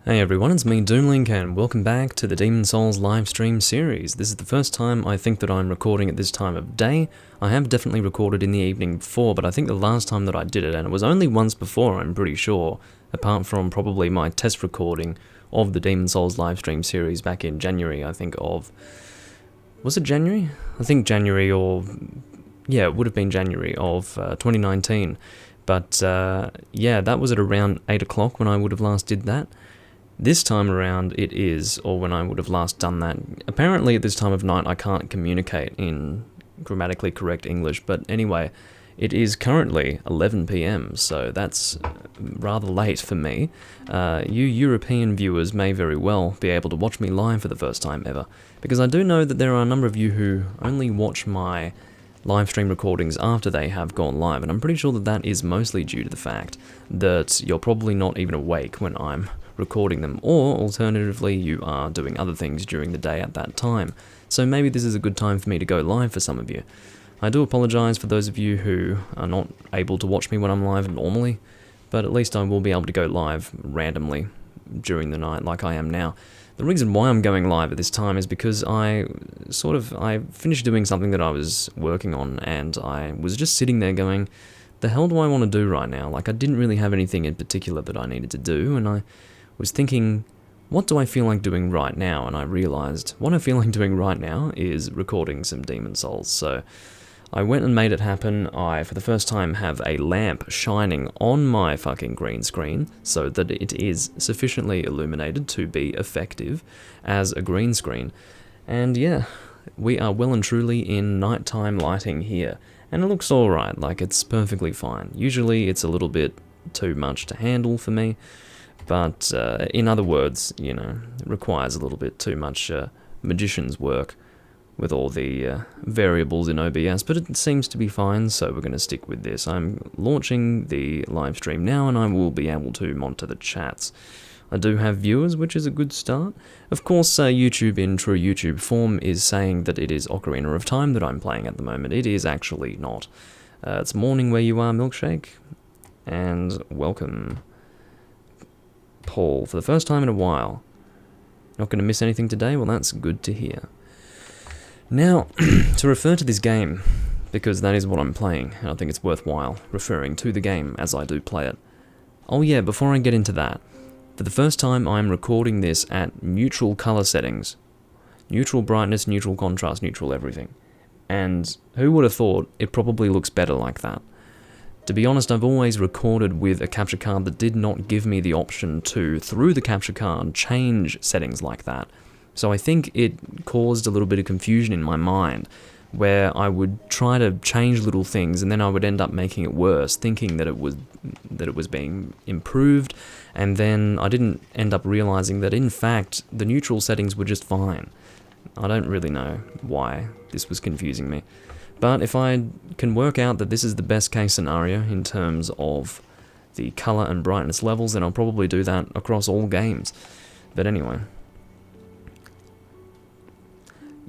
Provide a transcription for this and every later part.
Hey everyone, it's me Doomlink and welcome back to the Demon Souls livestream series. This is the first time I think that I'm recording at this time of day. I have definitely recorded in the evening before, but I think the last time that I did it, and it was only once before, I'm pretty sure, apart from probably my test recording of the Demon Souls livestream series back in January, I think of... Was it January? I think January or... Yeah, it would have been January of 2019. But yeah, that was at around 8 o'clock when I would have last did that. This time around it is, or when I would have last done that. Apparently at this time of night I can't communicate in grammatically correct English, but anyway, it is currently 11 PM, so that's rather late for me. You European viewers may very well be able to watch me live for the first time ever, because I do know that there are a number of you who only watch my live stream recordings after they have gone live, and I'm pretty sure that that is mostly due to the fact that you're probably not even awake when I'm recording them, or alternatively you are doing other things during the day at that time. So maybe this is a good time for me to go live for some of you. I do apologise for those of you who are not able to watch me when I'm live normally, but at least I will be able to go live randomly during the night like I am now. The reason why I'm going live at this time is because I finished doing something that I was working on, and I was just sitting there going, the hell do I want to do right now? Like, I didn't really have anything in particular that I needed to do, and I was thinking, what do I feel like doing right now? And I realized what I feel like doing right now is recording some Demon Souls. So I went and made it happen. I, for the first time, have a lamp shining on my fucking green screen so that it is sufficiently illuminated to be effective as a green screen. And yeah, we are well and truly in nighttime lighting here. And it looks alright, like it's perfectly fine. Usually it's a little bit too much to handle for me. But in other words, you know, it requires a little bit too much magician's work with all the variables in OBS, but it seems to be fine, so we're going to stick with this. I'm launching the live stream now, and I will be able to monitor the chats. I do have viewers, which is a good start. Of course, YouTube in true YouTube form is saying that it is Ocarina of Time that I'm playing at the moment. It is actually not. It's morning where you are, Milkshake, and welcome, Paul, for the first time in a while. Not going to miss anything today? Well, that's good to hear. Now, to refer to this game, because that is what I'm playing, and I think it's worthwhile referring to the game as I do play it. Oh yeah, before I get into that, for the first time I'm recording this at neutral color settings. Neutral brightness, neutral contrast, neutral everything. And who would have thought it probably looks better like that? To be honest, I've always recorded with a capture card that did not give me the option to, through the capture card, change settings like that. So I think it caused a little bit of confusion in my mind, where I would try to change little things and then I would end up making it worse, thinking that it was being improved, and then I didn't end up realizing that in fact the neutral settings were just fine. I don't really know why this was confusing me. But if I can work out that this is the best case scenario in terms of the color and brightness levels, then I'll probably do that across all games. But anyway.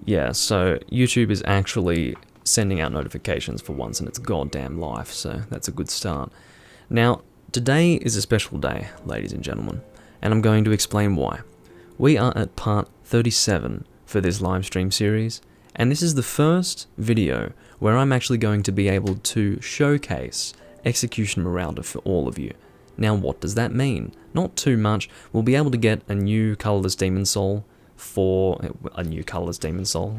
Yeah, so YouTube is actually sending out notifications for once in its goddamn life, so that's a good start. Now, today is a special day, ladies and gentlemen, and I'm going to explain why. We are at part 37 for this live stream series, and this is the first video where I'm actually going to be able to showcase Execution Meralda for all of you. Now what does that mean? Not too much. We'll be able to get a new colorless Demon Soul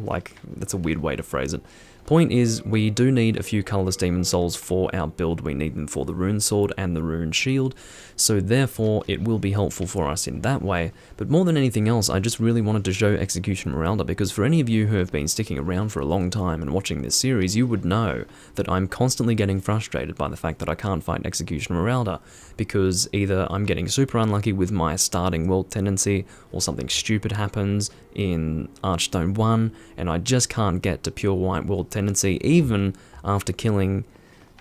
like, that's a weird way to phrase it. Point is, we do need a few colorless Demon Souls for our build. We need them for the Rune Sword and the Rune Shield, so therefore it will be helpful for us in that way. But more than anything else, I just really wanted to show Execution Meralda, because for any of you who have been sticking around for a long time and watching this series, you would know that I'm constantly getting frustrated by the fact that I can't fight Execution Meralda, because either I'm getting super unlucky with my starting world tendency, or something stupid happens in Archstone 1, and I just can't get to pure white world tendency, even after killing,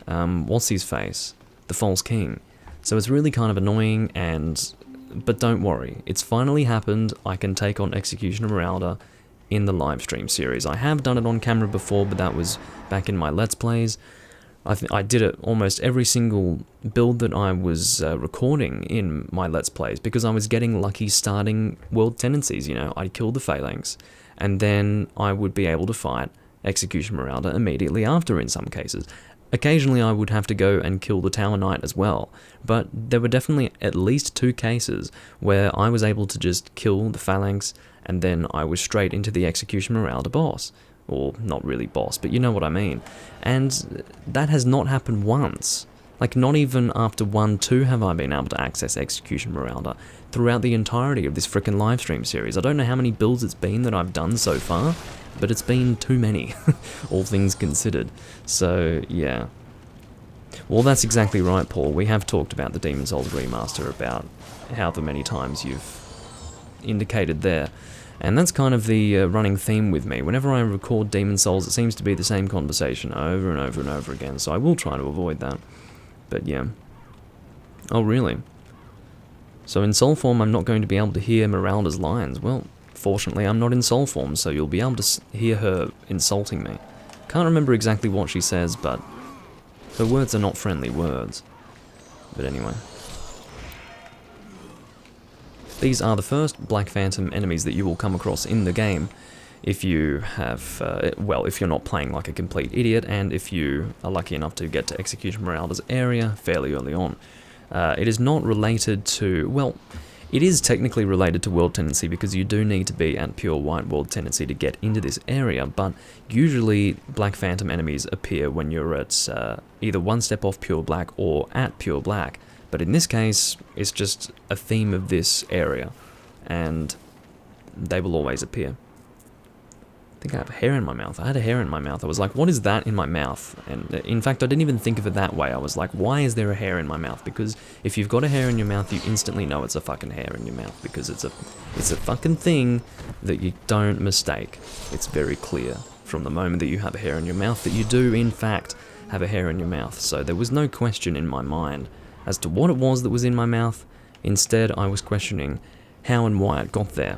what's-his-face, the False King. So it's really kind of annoying, but don't worry, it's finally happened. I can take on Execution Meralda in the live stream series. I have done it on camera before, but that was back in my Let's Plays. I did it almost every single build that I was recording in my Let's Plays, because I was getting lucky starting world tendencies, you know. I'd kill the Phalanx, and then I would be able to fight Execution Marauder immediately after in some cases. Occasionally I would have to go and kill the Tower Knight as well, but there were definitely at least 2 cases where I was able to just kill the Phalanx, and then I was straight into the Execution Marauder boss. Or, not really boss, but you know what I mean. And that has not happened once. Like, not even after 1-2 have I been able to access Execution Marauder throughout the entirety of this frickin' livestream series. I don't know how many builds it's been that I've done so far, but it's been too many, all things considered. So, yeah. Well, that's exactly right, Paul. We have talked about the Demon's Souls remaster, about however many times you've indicated there. And that's kind of the running theme with me. Whenever I record Demon's Souls, it seems to be the same conversation over and over and over again, so I will try to avoid that. But yeah. Oh, really? So in soul form, I'm not going to be able to hear Meralda's lines. Well, fortunately, I'm not in soul form, so you'll be able to hear her insulting me. Can't remember exactly what she says, but her words are not friendly words. But anyway. These are the first Black Phantom enemies that you will come across in the game if you have, well, if you're not playing like a complete idiot, and if you are lucky enough to get to Execution Marauder's area fairly early on. It is not related to, well, it is technically related to World Tendency, because you do need to be at Pure White World Tendency to get into this area, but usually Black Phantom enemies appear when you're at either one step off Pure Black or at Pure Black. But in this case, it's just a theme of this area, and they will always appear. I think I have a hair in my mouth. I had a hair in my mouth. I was like, what is that in my mouth? And in fact, I didn't even think of it that way. I was like, why is there a hair in my mouth? Because if you've got a hair in your mouth, you instantly know it's a fucking hair in your mouth, because it's a fucking thing that you don't mistake. It's very clear from the moment that you have a hair in your mouth that you do, in fact, have a hair in your mouth. So there was no question in my mind as to what it was that was in my mouth. Instead, I was questioning how and why it got there.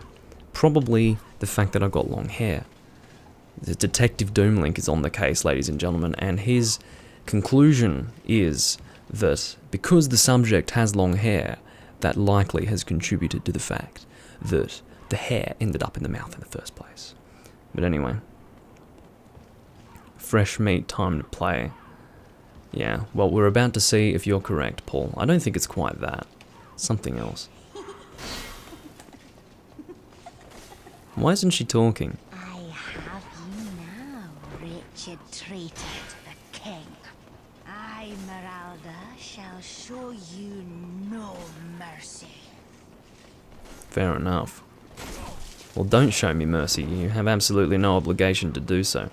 Probably the fact that I got long hair. The Detective Doomlink is on the case, ladies and gentlemen, and his conclusion is that because the subject has long hair, that likely has contributed to the fact that the hair ended up in the mouth in the first place. But anyway. Fresh meat, time to play. Yeah, well, we're about to see if you're correct, Paul. I don't think it's quite that. Something else. Why isn't she talking? I have you now, Richard traitor to the king. I, Meralda, shall show you no mercy. Fair enough. Well, don't show me mercy. You have absolutely no obligation to do so.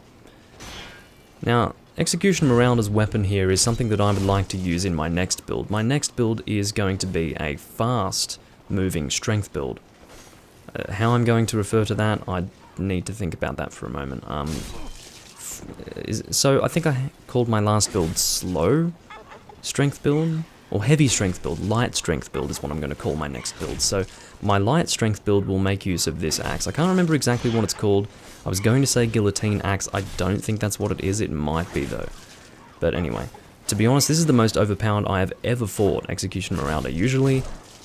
Now, Execution Marauder's weapon here is something that I would like to use in my next build. My next build is going to be a fast-moving strength build. How I'm going to refer to that, I need to think about that for a moment. So I think I called my last build slow strength build, or heavy strength build. Light strength build is what I'm going to call my next build. So my light strength build will make use of this axe. I can't remember exactly what it's called. I was going to say guillotine axe. I don't think that's what it is. It might be though. But anyway, to be honest, this is the most overpowered I have ever fought Execution Marauder. Usually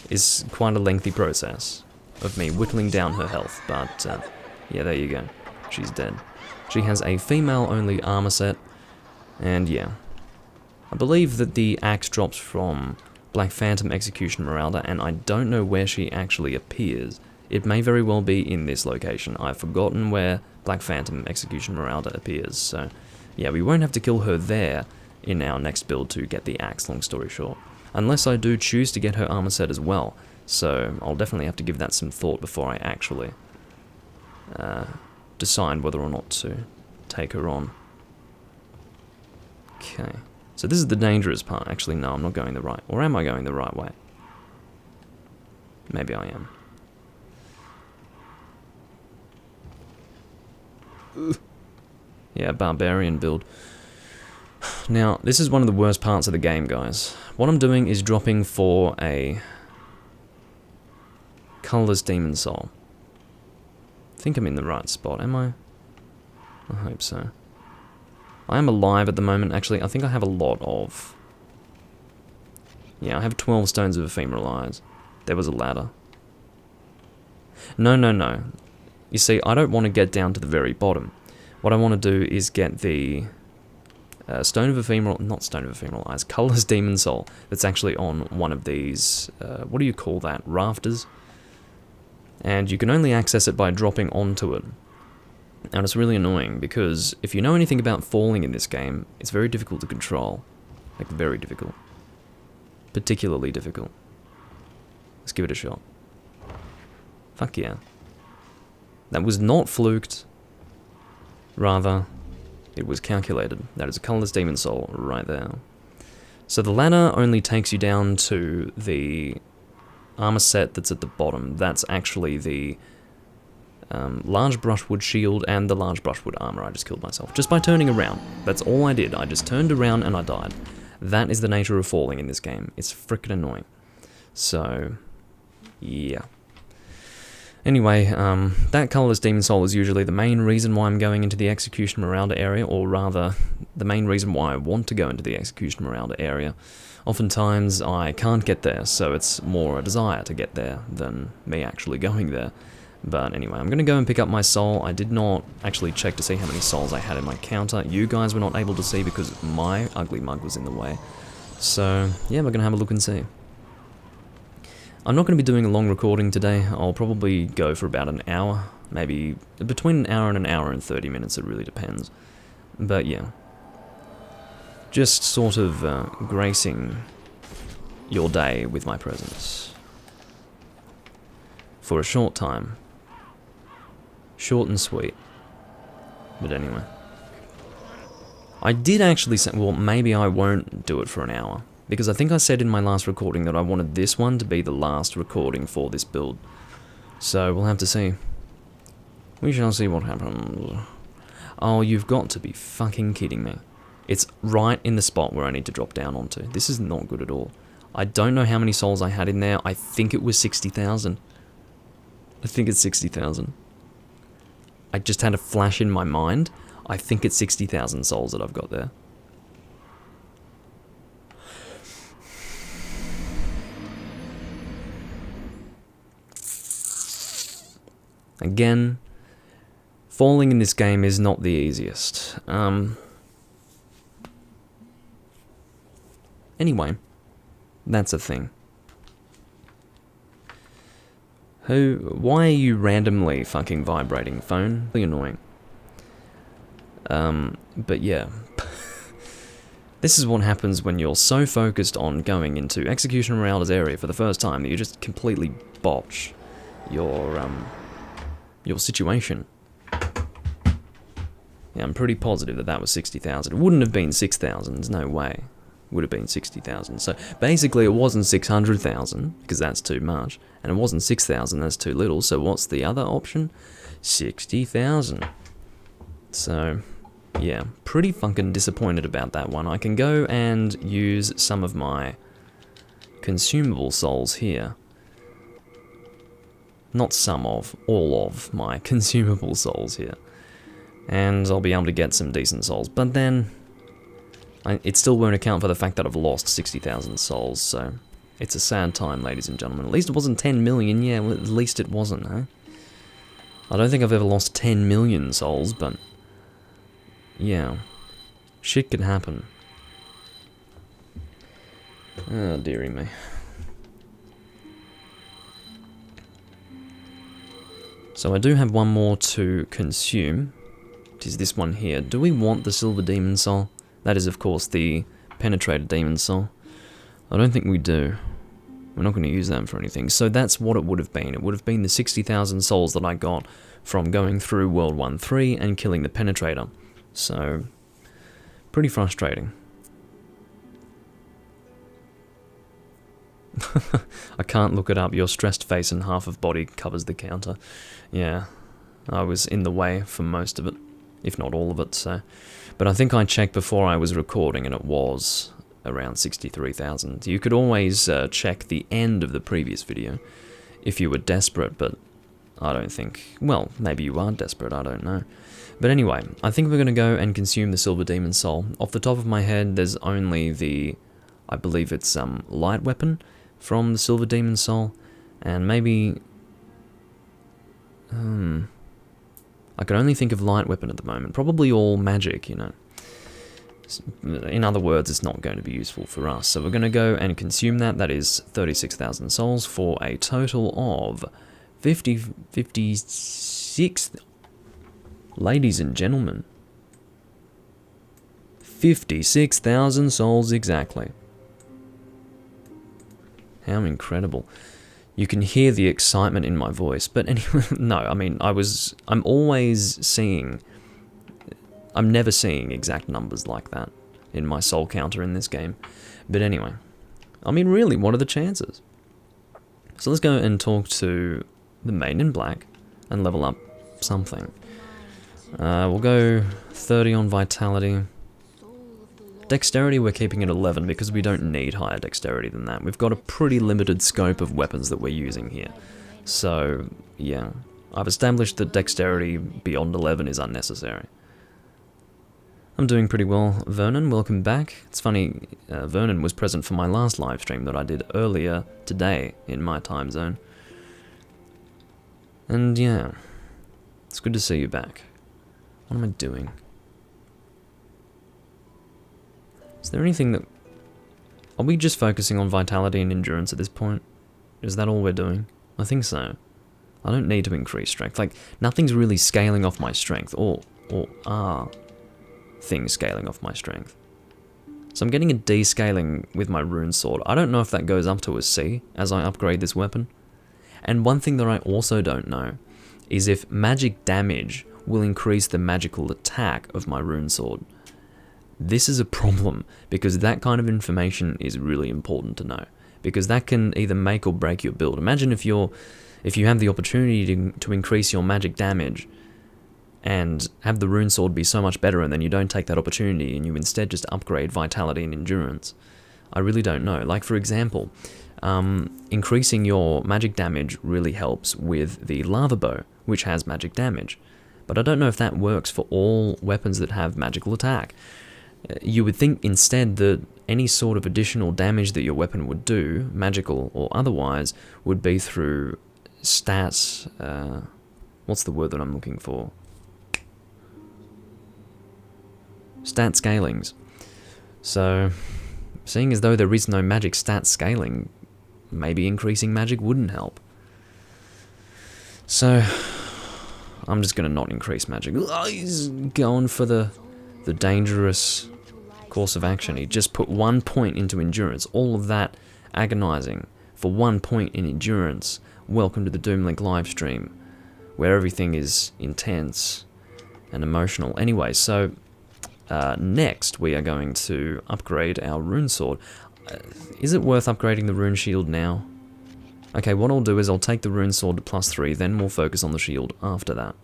is quite a lengthy process of me whittling down her health, but yeah, there you go. She's dead. She has a female-only armor set, and yeah. I believe that the axe drops from Black Phantom Execution Marauder, and I don't know where she actually appears. It may very well be in this location. I've forgotten where Black Phantom Execution Marauder appears, so yeah, we won't have to kill her there in our next build to get the axe, long story short. Unless I do choose to get her armor set as well, so I'll definitely have to give that some thought before I actually decide whether or not to take her on. Okay, so this is the dangerous part. Actually, no, I'm not going the right, or am I going the right way? Maybe I am. Yeah, barbarian build. Now, this is one of the worst parts of the game, guys. What I'm doing is dropping for a colorless demon soul. I think I'm in the right spot, am I? I hope so. I am alive at the moment. Actually, I think I have a lot of... Yeah, I have 12 stones of ephemeral eyes. There was a ladder. No, no, no. You see, I don't want to get down to the very bottom. What I want to do is get the stone of ephemeral... Not stone of ephemeral eyes. Colorless demon soul that's actually on one of these... what do you call that? Rafters? And you can only access it by dropping onto it. And it's really annoying, because if you know anything about falling in this game, it's very difficult to control. Like, very difficult. Particularly difficult. Let's give it a shot. Fuck yeah. That was not fluked. Rather, it was calculated. That is a colorless demon soul right there. So the ladder only takes you down to the armor set that's at the bottom. That's actually the large brushwood shield and the large brushwood armor. I just killed myself just by turning around. That's all I did. I just turned around and I died. That is the nature of falling in this game. It's frickin' annoying. So, yeah. Anyway, that colorless demon soul is usually the main reason why I'm going into the Execution Meralda area, or rather, the main reason why I want to go into the Execution Meralda area. Oftentimes, I can't get there, so it's more a desire to get there than me actually going there. But anyway, I'm going to go and pick up my soul. I did not actually check to see how many souls I had in my counter. You guys were not able to see because my ugly mug was in the way. So, yeah, we're going to have a look and see. I'm not going to be doing a long recording today. I'll probably go for about an hour. Maybe between an hour and 30 minutes, it really depends. But yeah. Just sort of gracing your day with my presence. For a short time. Short and sweet. But anyway. I did actually say, well, maybe I won't do it for an hour. Because I think I said in my last recording that I wanted this one to be the last recording for this build. So we'll have to see. We shall see what happens. Oh, you've got to be fucking kidding me. It's right in the spot where I need to drop down onto. This is not good at all. I don't know how many souls I had in there. I think it was 60,000. I think it's 60,000. I just had a flash in my mind. I think it's 60,000 souls that I've got there. Again, falling in this game is not the easiest. Anyway, that's a thing. Why are you randomly fucking vibrating, phone? Really annoying. But yeah. This is what happens when you're so focused on going into Execution Meralda's area for the first time that you just completely botch your situation. Yeah, I'm pretty positive that that was 60,000. It wouldn't have been 6,000, there's no way. It would have been 60,000. So basically it wasn't 600,000, because that's too much. And it wasn't 6,000, that's too little. So what's the other option? 60,000. So, yeah, pretty fucking disappointed about that one. I can go and use some of my consumable souls here. Not some of, all of my consumable souls here. And I'll be able to get some decent souls. But then, it still won't account for the fact that I've lost 60,000 souls, so it's a sad time, ladies and gentlemen. At least it wasn't 10 million, yeah, well, at least it wasn't, huh? I don't think I've ever lost 10 million souls, but yeah, shit could happen. Oh, dearie me. So I do have one more to consume. It is this one here. Do we want the Silver Demon Soul? That is, of course, the Penetrated Demon Soul. I don't think we do. We're not going to use them for anything. So that's what it would have been. It would have been the 60,000 souls that I got from going through World 1-3 and killing the Penetrator. So, pretty frustrating. I can't look it up. Your stressed face and half of body covers the counter. Yeah, I was in the way for most of it, if not all of it, so... But I think I checked before I was recording and it was around 63,000. You could always check the end of the previous video if you were desperate, but I don't think... Well, maybe you are desperate, I don't know. But anyway, I think we're going to go and consume the Silver Demon Soul. Off the top of my head, there's only the... I believe it's light weapon from the Silver Demon Soul. And maybe... I can only think of light weapon at the moment. Probably all magic, you know. In other words, it's not going to be useful for us. So we're going to go and consume that. That is 36,000 souls for a total of 56... Ladies and gentlemen. 56,000 souls exactly. How incredible. You can hear the excitement in my voice, but anyway, no, I mean, I'm always seeing, I'm never seeing exact numbers like that in my soul counter in this game. But anyway, I mean, really, what are the chances? So let's go and talk to the Maiden in Black and level up something. We'll go 30 on Vitality. Dexterity we're keeping at 11 because we don't need higher dexterity than that. We've got a pretty limited scope of weapons that we're using here. So, yeah. I've established that dexterity beyond 11 is unnecessary. I'm doing pretty well. Vernon, welcome back. It's funny, Vernon was present for my last live stream that I did earlier today in my time zone. And yeah, it's good to see you back. What am I doing? Is there anything that... Are we just focusing on vitality and endurance at this point? Is that all we're doing? I think so. I don't need to increase strength. Like, nothing's really scaling off my strength. Or are things scaling off my strength. So I'm getting a D scaling with my rune sword. I don't know if that goes up to a C as I upgrade this weapon. And one thing that I also don't know is if magic damage will increase the magical attack of my rune sword. This is a problem, because that kind of information is really important to know, because that can either make or break your build. Imagine if you have the opportunity to increase your magic damage and have the rune sword be so much better, and then you don't take that opportunity and you instead just upgrade vitality and endurance. I really don't know. Like, for example, increasing your magic damage really helps with the lava bow, which has magic damage. But I don't know if that works for all weapons that have magical attack. You would think instead that any sort of additional damage that your weapon would do, magical or otherwise, would be through stats. What's the word that I'm looking for? Stat scalings. So, seeing as though there is no magic stat scaling, maybe increasing magic wouldn't help. So, I'm just going to not increase magic. Oh, he's going for the dangerous course of action. He just put 1 point into endurance. All of that agonizing for 1 point in endurance. Welcome to the Doomlink livestream, where everything is intense and emotional. Anyway, so next we are going to upgrade our rune sword. Is it worth upgrading the rune shield now? Okay, what I'll do is I'll take the rune sword to +3, then we'll focus on the shield after that.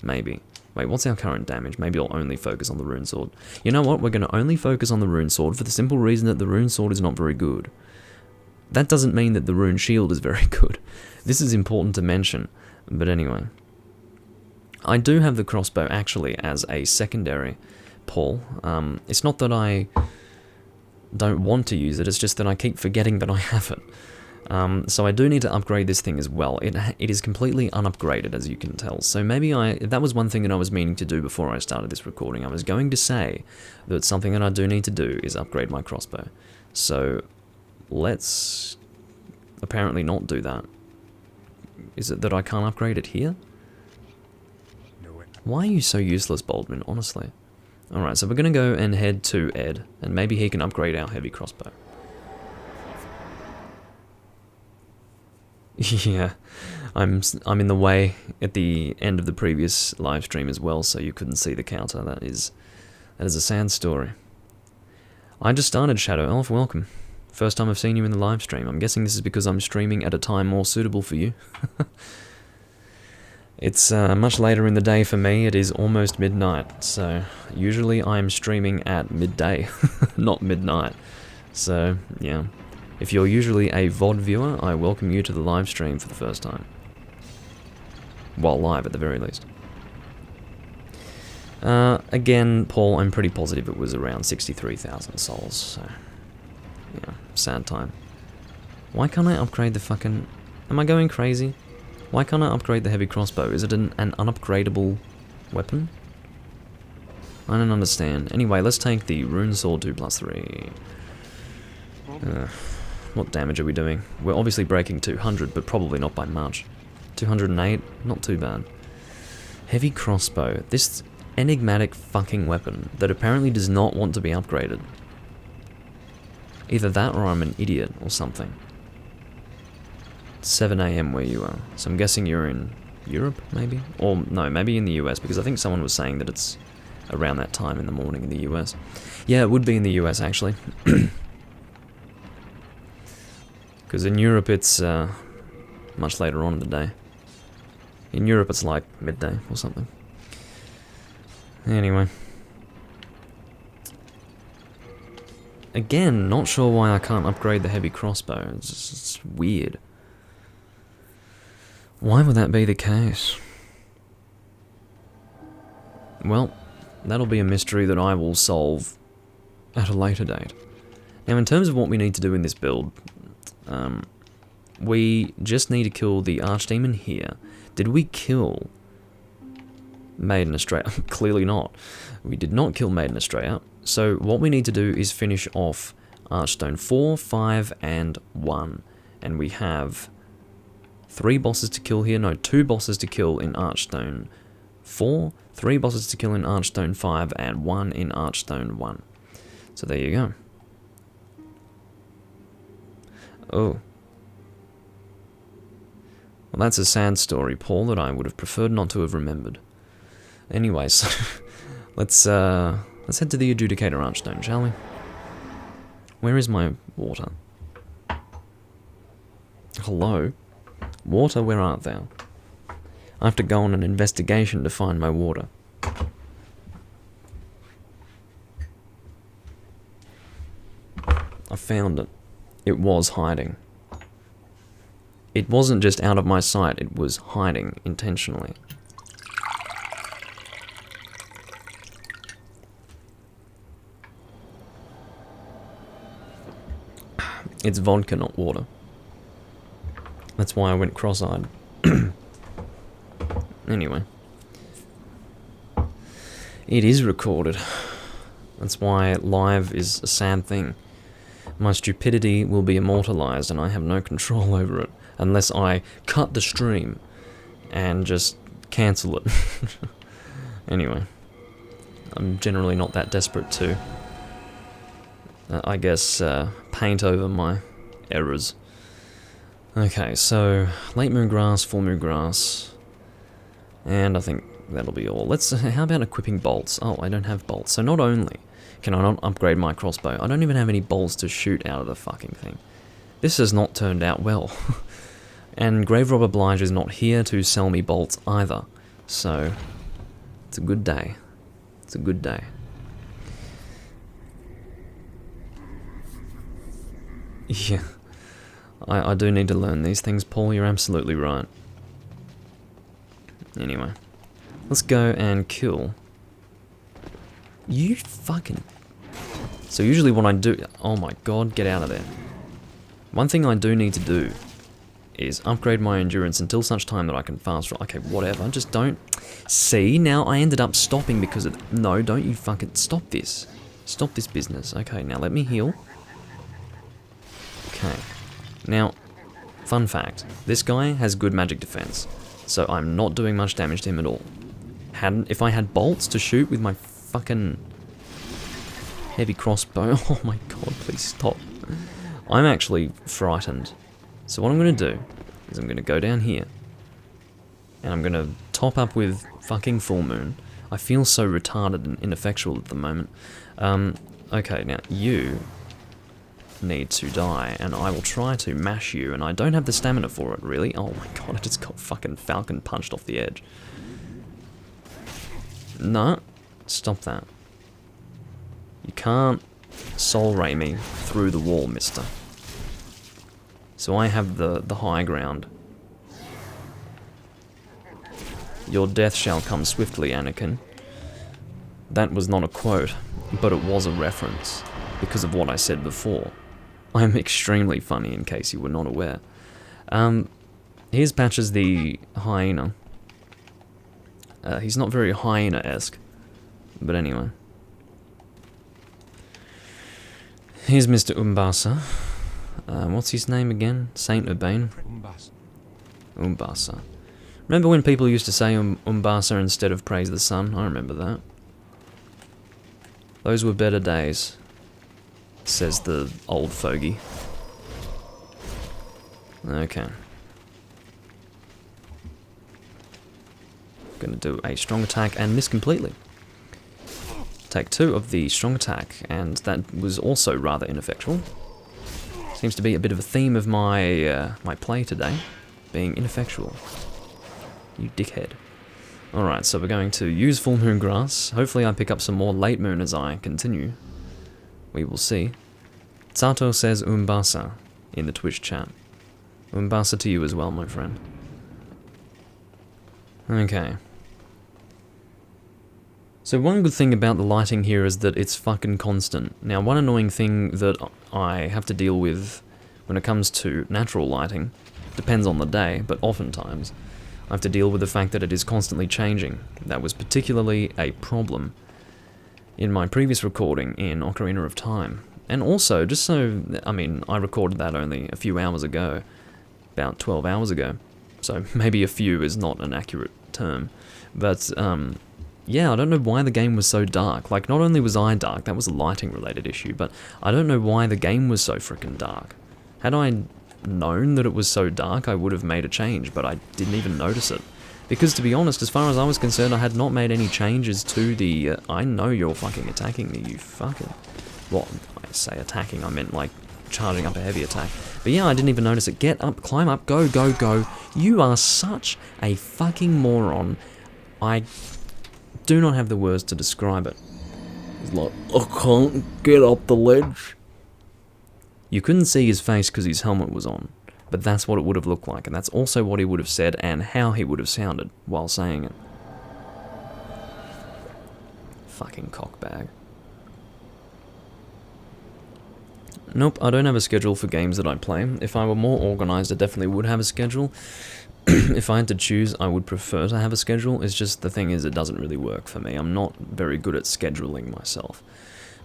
Maybe. Wait, what's our current damage? Maybe I'll only focus on the rune sword. You know what? We're going to only focus on the rune sword for the simple reason that the rune sword is not very good. That doesn't mean that the rune shield is very good. This is important to mention. But anyway. I do have the crossbow actually as a secondary pull. It's not that I don't want to use it, it's just that I keep forgetting that I have it. So I do need to upgrade this thing as well. It is completely unupgraded, as you can tell. So maybe that was one thing that I was meaning to do before I started this recording. I was going to say that something that I do need to do is upgrade my crossbow. So let's apparently not do that. Is it that I can't upgrade it here? Why are you so useless, Baldwin, honestly? Alright, so we're going to go and head to Ed, and maybe he can upgrade our heavy crossbow. Yeah, I'm in the way at the end of the previous live stream as well, so you couldn't see the counter. That is a sad story. I just started, Shadow Elf, welcome. First time I've seen you in the live stream. I'm guessing this is because I'm streaming at a time more suitable for you. It's much later in the day for me. It is almost midnight, so usually I'm streaming at midday, not midnight. So, yeah. If you're usually a VOD viewer, I welcome you to the live stream for the first time. While live, at the very least. Again, Paul, I'm pretty positive it was around 63,000 souls, so... yeah, sad time. Why can't I upgrade the fucking... Am I going crazy? Why can't I upgrade the heavy crossbow? Is it an unupgradable weapon? I don't understand. Anyway, let's take the rune sword 2+3. What damage are we doing? We're obviously breaking 200, but probably not by much. 208? Not too bad. Heavy crossbow. This enigmatic fucking weapon that apparently does not want to be upgraded. Either that or I'm an idiot or something. 7 AM where you are. So I'm guessing you're in Europe, maybe? Or, no, maybe in the US, because I think someone was saying that it's around that time in the morning in the US. Yeah, it would be in the US, actually. Because in Europe it's much later on in the day. In Europe it's like midday or something. Anyway. Again, not sure why I can't upgrade the heavy crossbow. It's weird. Why would that be the case? Well, that'll be a mystery that I will solve at a later date. Now, in terms of what we need to do in this build, we just need to kill the archdemon here. Did we kill Maiden Estrella? Clearly not. We did not kill Maiden Estrella. So what we need to do is finish off Archstone 4, 5, and 1. And we have 3 bosses to kill here. No, 2 bosses to kill in Archstone 4, 3 bosses to kill in Archstone 5, and 1 in Archstone 1. So there you go. Oh. Well, that's a sad story, Paul, that I would have preferred not to have remembered. Anyway, so let's head to the Adjudicator Archstone, shall we? Where is my water? Hello? Water, where art thou? I have to go on an investigation to find my water. I found it. It was hiding. It wasn't just out of my sight, it was hiding intentionally. It's vodka, not water. That's why I went cross-eyed. Anyway. It is recorded. That's why live is a sad thing. My stupidity will be immortalized and I have no control over it. Unless I cut the stream and just cancel it. Anyway. I'm generally not that desperate to, I guess, paint over my errors. Okay, so late moon grass, full moon grass, and I think that'll be all. How about equipping bolts? Oh, I don't have bolts. So not only can I not upgrade my crossbow, I don't even have any bolts to shoot out of the fucking thing. This has not turned out well. And Grave Robber Blige is not here to sell me bolts either. So, it's a good day. It's a good day. Yeah. I do need to learn these things, Paul. You're absolutely right. Anyway. Let's go and kill. You fucking... So usually what I do... Oh my god, get out of there. One thing I do need to do is upgrade my endurance until such time that I can fast... Okay, whatever. Just don't... See, now I ended up stopping because of... No, don't you fucking... Stop this. Stop this business. Okay, now let me heal. Okay. Now, fun fact. This guy has good magic defense. So I'm not doing much damage to him at all. If I had bolts to shoot with my fucking heavy crossbow... Oh my god, please stop. I'm actually frightened. So what I'm going to do is I'm going to go down here. And I'm going to top up with fucking full moon. I feel so retarded and ineffectual at the moment. Okay, now you need to die, and I will try to mash you, and I don't have the stamina for it, really. Oh my god, I just got fucking falcon punched off the edge. No, stop that. You can't soul ray me through the wall, mister. So I have the high ground. Your death shall come swiftly, Anakin. That was not a quote, but it was a reference, because of what I said before. I am extremely funny, in case you were not aware. Here's Patches the hyena. He's not very hyena-esque, but anyway. Here's Mr. Umbasa. What's his name again? Saint Urbane? Umbasa. Remember when people used to say Umbasa instead of Praise the Sun? I remember that. Those were better days, says the old fogey. Okay. Gonna do a strong attack and miss completely. Take 2 of the strong attack, and that was also rather ineffectual. Seems to be a bit of a theme of my my play today, being ineffectual. You dickhead. Alright, so we're going to use Full Moon Grass. Hopefully I pick up some more Late Moon as I continue. We will see. Sato says Umbasa in the Twitch chat. Umbasa to you as well, my friend. Okay. So one good thing about the lighting here is that it's fucking constant. Now, one annoying thing that I have to deal with when it comes to natural lighting, depends on the day, but oftentimes, I have to deal with the fact that it is constantly changing. That was particularly a problem in my previous recording in Ocarina of Time. And also, just so, I mean, I recorded that only a few hours ago, about 12 hours ago, so maybe a few is not an accurate term, but yeah, I don't know why the game was so dark. Like, not only was I dark, that was a lighting related issue, but I don't know why the game was so freaking dark. Had I known that it was so dark, I would have made a change, but I didn't even notice it. Because to be honest, as far as I was concerned, I had not made any changes to the, I know you're fucking attacking me, you fucking, well, I say attacking, I meant like charging up a heavy attack. But yeah, I didn't even notice it. Get up, climb up, go, go, go. You are such a fucking moron. I do not have the words to describe it. He's like, I can't get up the ledge. You couldn't see his face because his helmet was on, but that's what it would have looked like, and that's also what he would have said and how he would have sounded while saying it. Fucking cockbag. Nope, I don't have a schedule for games that I play. If I were more organised, I definitely would have a schedule. If I had to choose, I would prefer to have a schedule. It's just, the thing is, it doesn't really work for me. I'm not very good at scheduling myself.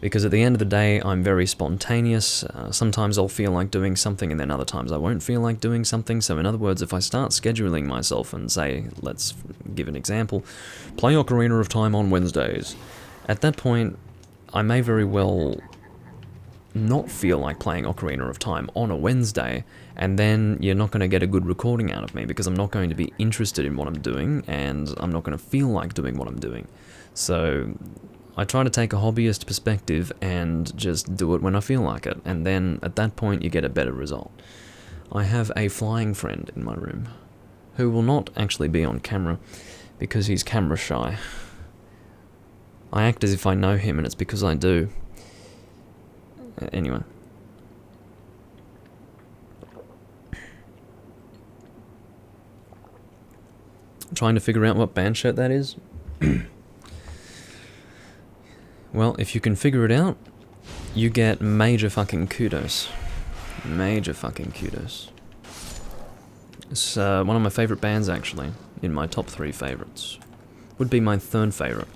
Because at the end of the day, I'm very spontaneous. Sometimes I'll feel like doing something, and then other times I won't feel like doing something. So in other words, if I start scheduling myself and say, let's give an example, play Ocarina of Time on Wednesdays, at that point, I may very well not feel like playing Ocarina of Time on a Wednesday, and then you're not going to get a good recording out of me, because I'm not going to be interested in what I'm doing, and I'm not going to feel like doing what I'm doing. So I try to take a hobbyist perspective and just do it when I feel like it, and then at that point you get a better result. I have a flying friend in my room, who will not actually be on camera, because he's camera shy. I act as if I know him, and it's because I do. Anyway. Trying to figure out what band shirt that is? Well, if you can figure it out, you get major fucking kudos. Major fucking kudos. It's one of my favourite bands, actually. In my top 3 favourites. Would be my 3rd favourite.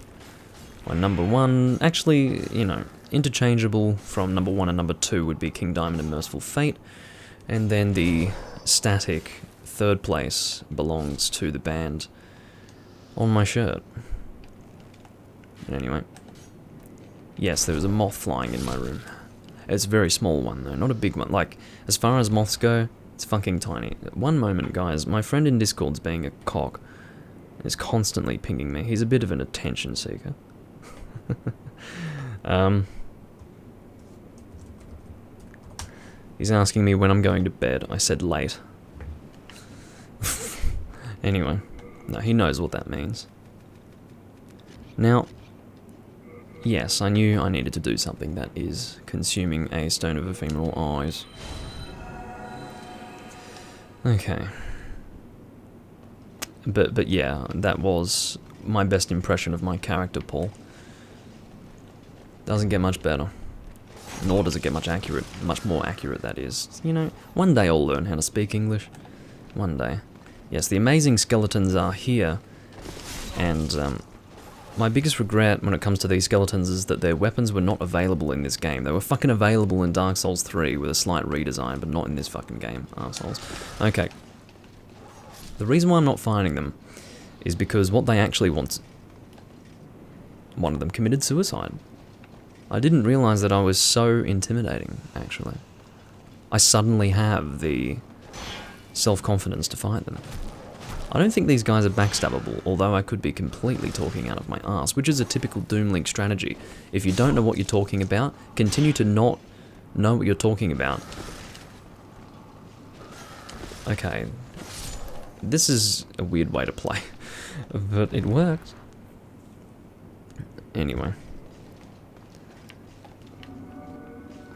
My number 1, actually, you know, interchangeable from number 1 and number 2 would be King Diamond and Merciful Fate. And then the static 3rd place belongs to the band on my shirt. Anyway. Yes, there is a moth flying in my room. It's a very small one, though, not a big one. Like, as far as moths go, it's fucking tiny. One moment, guys, my friend in Discord's being a cock. Is constantly pinging me. He's a bit of an attention seeker. He's asking me when I'm going to bed. I said late. Anyway, no, he knows what that means. Now, yes, I knew I needed to do something that is consuming a Stone of Ephemeral Eyes. Okay. But yeah, that was my best impression of my character, Paul. Doesn't get much better. Nor does it get much more accurate, that is. You know, one day I'll learn how to speak English. One day. Yes, the amazing skeletons are here, and my biggest regret when it comes to these skeletons is that their weapons were not available in this game. They were fucking available in Dark Souls 3 with a slight redesign, but not in this fucking game, arseholes. Okay. The reason why I'm not finding them is because what they actually want... One of them committed suicide. I didn't realize that I was so intimidating, actually. I suddenly have the self-confidence to fight them. I don't think these guys are backstabbable, although I could be completely talking out of my ass, which is a typical Doom Link strategy. If you don't know what you're talking about, continue to not know what you're talking about. Okay. This is a weird way to play, but it works. Anyway.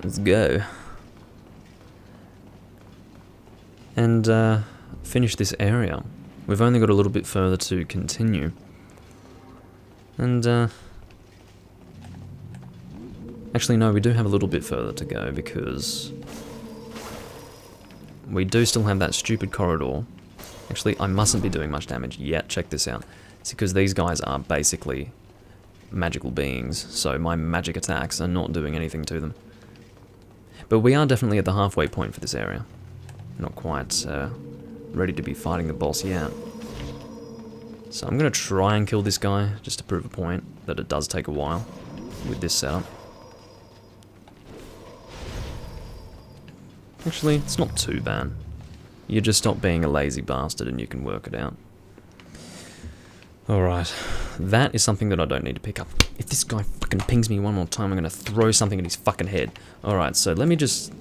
Let's go. And finish this area. We've only got a little bit further to continue. And actually no, we do have a little bit further to go because we do still have that stupid corridor. Actually, I mustn't be doing much damage yet. Check this out. It's because these guys are basically magical beings, so my magic attacks are not doing anything to them. But we are definitely at the halfway point for this area. Not quite ready to be fighting the boss yet. So I'm going to try and kill this guy, just to prove a point that it does take a while with this setup. Actually, it's not too bad. You just stop being a lazy bastard and you can work it out. Alright, that is something that I don't need to pick up. If this guy fucking pings me one more time, I'm going to throw something at his fucking head. Alright, so let me just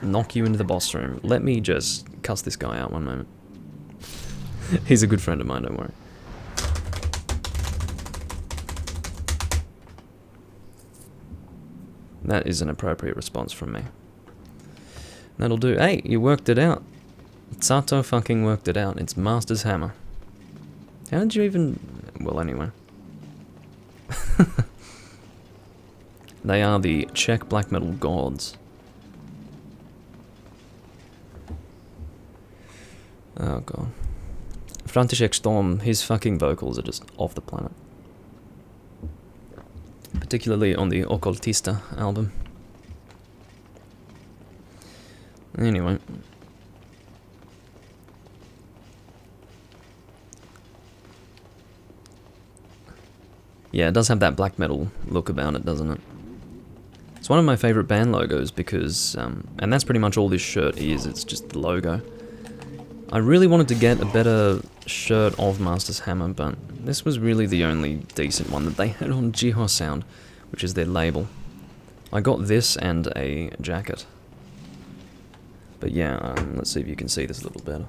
knock you into the boss room. Let me just cuss this guy out one moment. He's a good friend of mine, don't worry. That is an appropriate response from me. That'll do. Hey, you worked it out. Sato fucking worked it out. It's Master's Hammer. How did you even... Well, anyway. They are the Czech black metal gods. Oh god. František Storm, his fucking vocals are just off the planet. Particularly on the Occultista album. Anyway. Yeah, it does have that black metal look about it, doesn't it? It's one of my favorite band logos because, and that's pretty much all this shirt is, it's just the logo. I really wanted to get a better shirt of Master's Hammer, but this was really the only decent one that they had on Jiho Sound, which is their label. I got this and a jacket. But yeah, let's see if you can see this a little better.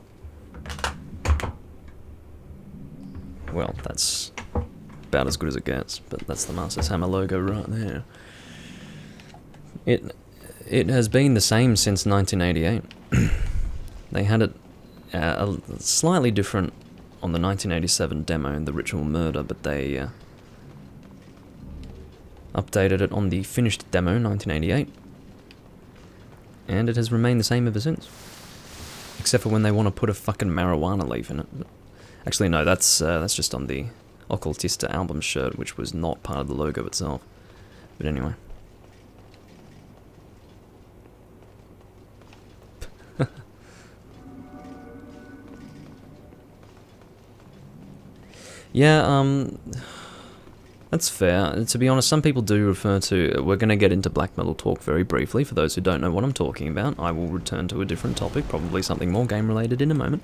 Well, that's about as good as it gets, but that's the Master's Hammer logo right there. It has been the same since 1988. They had it slightly different on the 1987 demo in The Ritual Murder, but they updated it on the finished demo in 1988. And it has remained the same ever since. Except for when they want to put a fucking marijuana leaf in it. But actually, no, that's just on the Occultista album shirt, which was not part of the logo itself. But anyway. Yeah, that's fair. To be honest, some people do refer to... We're going to get into black metal talk very briefly. For those who don't know what I'm talking about, I will return to a different topic, probably something more game-related in a moment.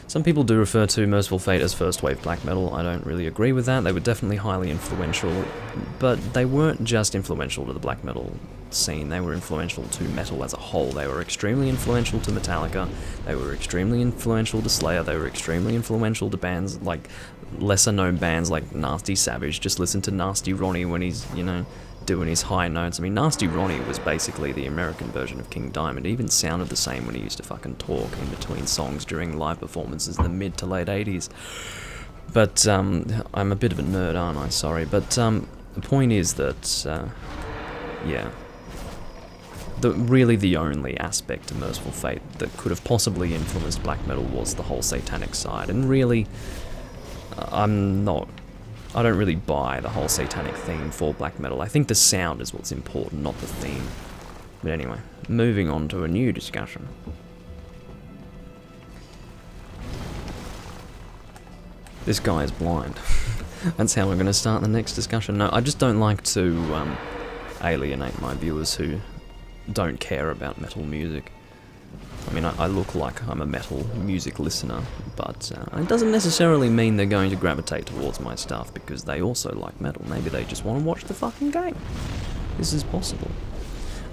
Some people do refer to Merciful Fate as first-wave black metal. I don't really agree with that. They were definitely highly influential, but they weren't just influential to the black metal scene. They were influential to metal as a whole. They were extremely influential to Metallica. They were extremely influential to Slayer. They were extremely influential to bands like lesser-known bands like Nasty Savage. Just listen to Nasty Ronnie when he's, you know, doing his high notes. I mean, Nasty Ronnie was basically the American version of King Diamond. He even sounded the same when he used to fucking talk in between songs during live performances in the mid to late 80s. But, I'm a bit of a nerd, aren't I? Sorry. But, the point is that, yeah. Really the only aspect of Merciful Fate that could have possibly influenced black metal was the whole satanic side. And really, I don't really buy the whole satanic theme for black metal. I think the sound is what's important, not the theme. But anyway, moving on to a new discussion. This guy is blind. That's how we're going to start the next discussion. No, I just don't like to alienate my viewers who don't care about metal music. I mean, I look like I'm a metal music listener, but it doesn't necessarily mean they're going to gravitate towards my stuff because they also like metal. Maybe they just want to watch the fucking game. This is possible.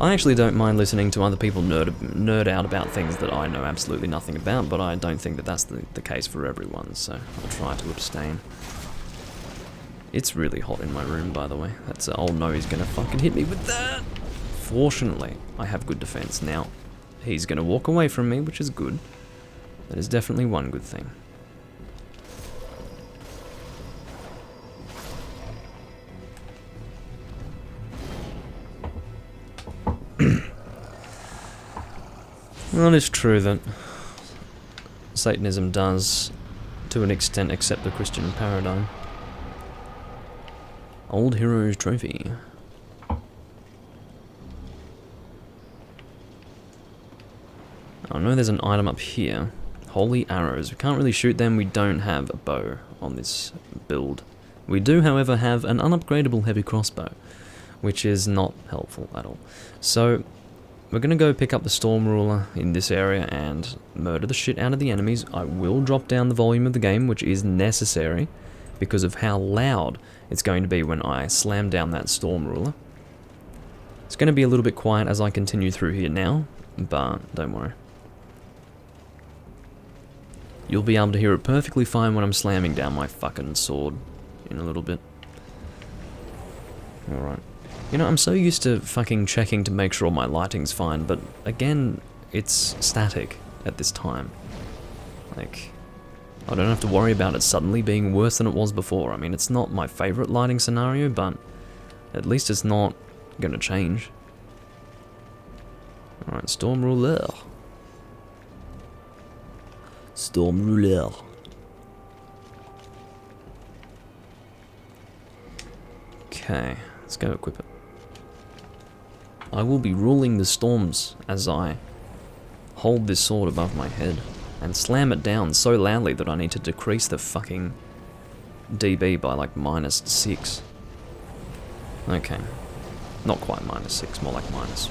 I actually don't mind listening to other people nerd out about things that I know absolutely nothing about, but I don't think that that's the case for everyone, so I'll try to abstain. It's really hot in my room, by the way. That's oh no, he's gonna fucking hit me with that! Fortunately, I have good defense now. He's gonna walk away from me, which is good. That is definitely one good thing. Well, it is true that Satanism does, to an extent, accept the Christian paradigm. Old Hero's Trophy. I know there's an item up here. Holy arrows. We can't really shoot them. We don't have a bow on this build. We do, however, have an unupgradable heavy crossbow, which is not helpful at all. So, we're going to go pick up the Storm Ruler in this area and murder the shit out of the enemies. I will drop down the volume of the game, which is necessary, because of how loud it's going to be when I slam down that Storm Ruler. It's going to be a little bit quiet as I continue through here now, but don't worry. You'll be able to hear it perfectly fine when I'm slamming down my fucking sword in a little bit. Alright. You know, I'm so used to fucking checking to make sure my lighting's fine, but again, it's static at this time. Like, I don't have to worry about it suddenly being worse than it was before. I mean, it's not my favorite lighting scenario, but at least it's not gonna change. Alright, Storm Ruler. Storm Ruler. Okay, let's go equip it. I will be ruling the storms as I hold this sword above my head and slam it down so loudly that I need to decrease the fucking dB by like -6. Okay. Not quite -6, more like -5.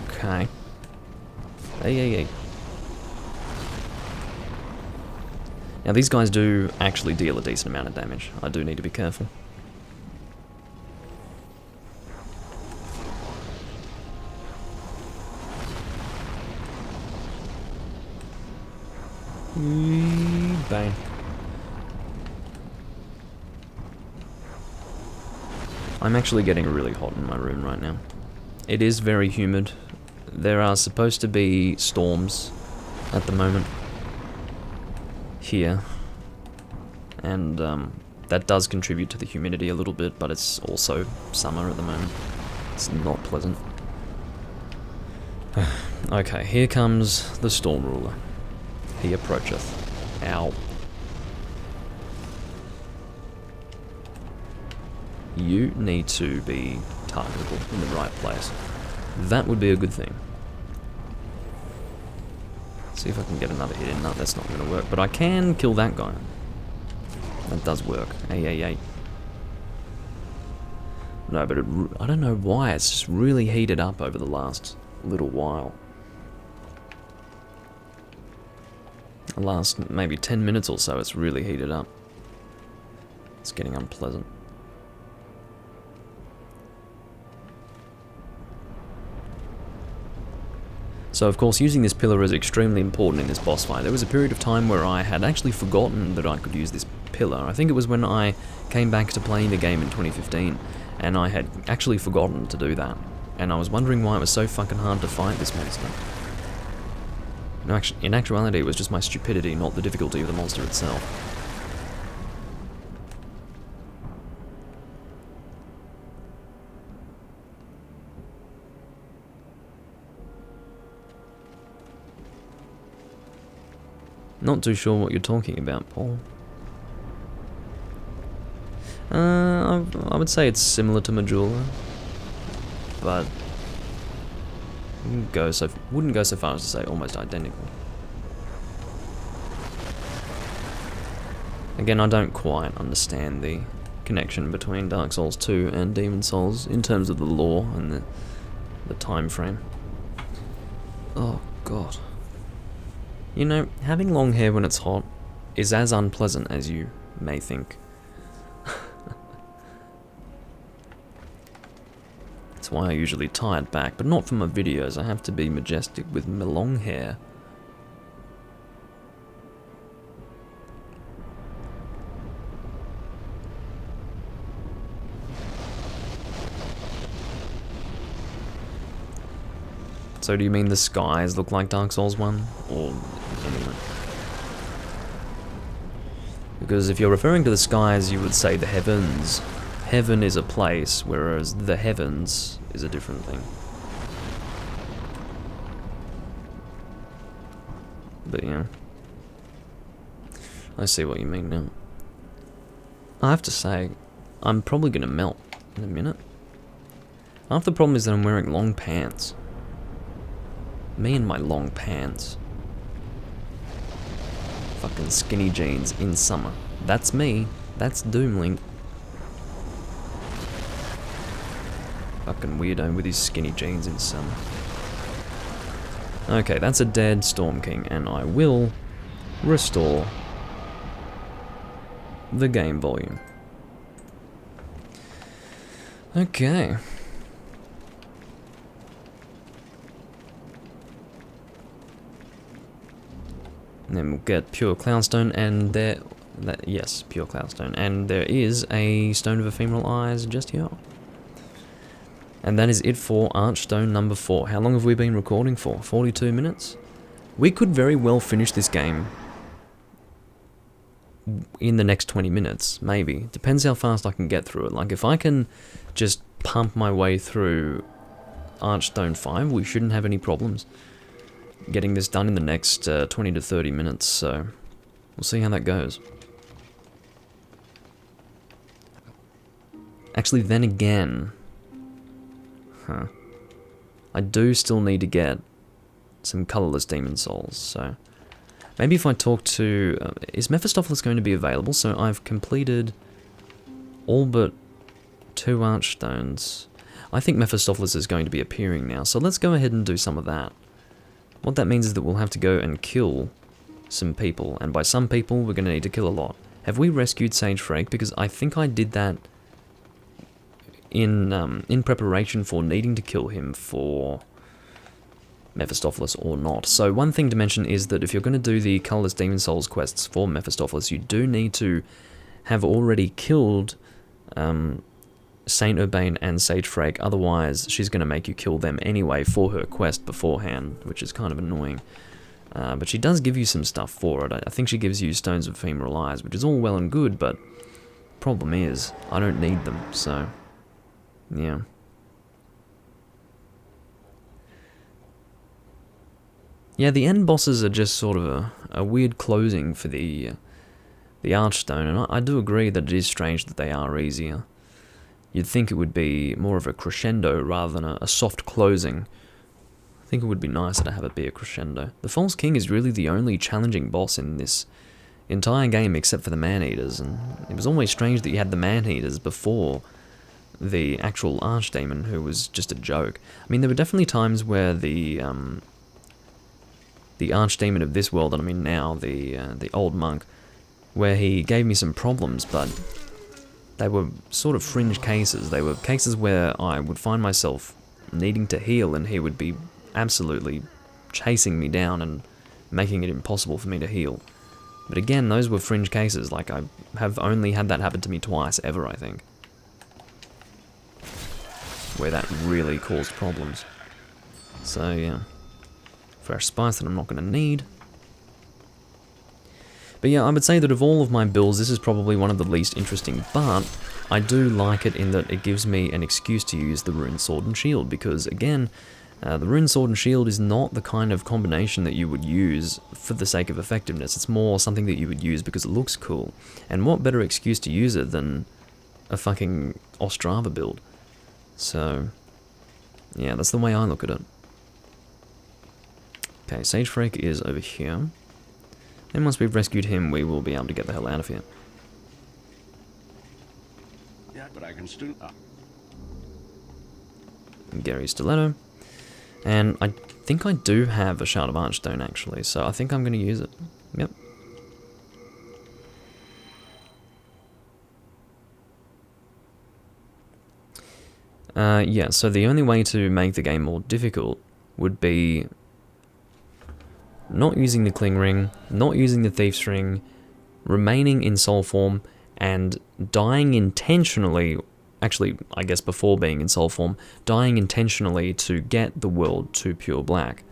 Okay. Hey. Now these guys do actually deal a decent amount of damage. I do need to be careful. Bang. I'm actually getting really hot in my room right now. It is very humid. There are supposed to be storms at the moment here, and that does contribute to the humidity a little bit, but it's also summer at the moment. It's not pleasant. Okay, here comes the Storm Ruler. He approacheth. Ow. You need to be targetable in the right place. That would be a good thing. See if I can get another hit in. No, that's not going to work, but I can kill that guy. That does work. Hey. No, but I don't know why. It's just really heated up over the last little while. The last maybe 10 minutes or so, it's really heated up. It's getting unpleasant. So of course using this pillar is extremely important in this boss fight. There was a period of time where I had actually forgotten that I could use this pillar. I think it was when I came back to playing the game in 2015, and I had actually forgotten to do that. And I was wondering why it was so fucking hard to fight this monster. No, in actuality, it was just my stupidity, not the difficulty of the monster itself. Not too sure what you're talking about, Paul. I would say it's similar to Majula, but wouldn't go so far as to say almost identical. Again, I don't quite understand the connection between Dark Souls 2 and Demon Souls in terms of the lore and the time frame. Oh god. You know, having long hair when it's hot is as unpleasant as you may think. That's why I usually tie it back, but not for my videos. I have to be majestic with my long hair. So do you mean the skies look like Dark Souls 1? Or anyway? Because if you're referring to the skies, you would say the heavens. Heaven is a place, whereas the heavens is a different thing. But yeah. I see what you mean now. I have to say, I'm probably gonna melt in a minute. Half the problem is that I'm wearing long pants. Me and my long pants. Fucking skinny jeans in summer. That's me. That's Doomlink. Fucking weirdo with his skinny jeans in summer. Okay, that's a dead Storm King, and I will restore the game volume. Okay. And then we'll get pure cloudstone, and yes, pure cloudstone, and there is a stone of ephemeral eyes just here. And that is it for Archstone number 4. How long have we been recording for? 42 minutes? We could very well finish this game in the next 20 minutes, maybe. Depends how fast I can get through it. Like, if I can just pump my way through Archstone 5, we shouldn't have any problems getting this done in the next 20 to 30 minutes, so we'll see how that goes. Actually, then again, I do still need to get some colourless Demon Souls, so maybe if I talk to... is Mephistopheles going to be available? So I've completed all but 2 Archstones. I think Mephistopheles is going to be appearing now, so let's go ahead and do some of that. What that means is that we'll have to go and kill some people, and by some people, we're going to need to kill a lot. Have we rescued Sage Frake? Because I think I did that in preparation for needing to kill him for Mephistopheles or not. So one thing to mention is that if you're going to do the Colourless Demon Souls quests for Mephistopheles, you do need to have already killed Saint Urbain and Sage Frake, otherwise she's going to make you kill them anyway for her quest beforehand, which is kind of annoying. But she does give you some stuff for it. I think she gives you Stones of Ephemeral Eyes, which is all well and good, but problem is, I don't need them, so yeah. Yeah, the end bosses are just sort of a weird closing for the Archstone, and I do agree that it is strange that they are easier. You'd think it would be more of a crescendo rather than a soft closing. I think it would be nicer to have it be a crescendo. The False King is really the only challenging boss in this entire game except for the Man-Eaters, and it was always strange that you had the Man-Eaters before the actual Archdemon, who was just a joke. I mean, there were definitely times where the Archdemon of this world, and I mean now, the old monk, where he gave me some problems, but they were sort of fringe cases. They were cases where I would find myself needing to heal, and he would be absolutely chasing me down and making it impossible for me to heal. But again, those were fringe cases. Like, I have only had that happen to me twice ever, I think. Where that really caused problems. So, yeah. Fresh spice that I'm not going to need. But yeah, I would say that of all of my builds, this is probably one of the least interesting, but I do like it in that it gives me an excuse to use the Rune Sword and Shield, because again, the Rune Sword and Shield is not the kind of combination that you would use for the sake of effectiveness. It's more something that you would use because it looks cool. And what better excuse to use it than a fucking Ostrava build? So, yeah, that's the way I look at it. Okay, Sage Frake is over here. And once we've rescued him, we will be able to get the hell out of here. Yeah, but I can still... And Gary Stiletto. And I think I do have a Shard of Archstone, actually, so I think I'm going to use it. Yep. Yeah, so the only way to make the game more difficult would be not using the Cling Ring, not using the Thief's Ring, remaining in soul form, and dying intentionally, actually, I guess before being in soul form, dying intentionally to get the world to pure black.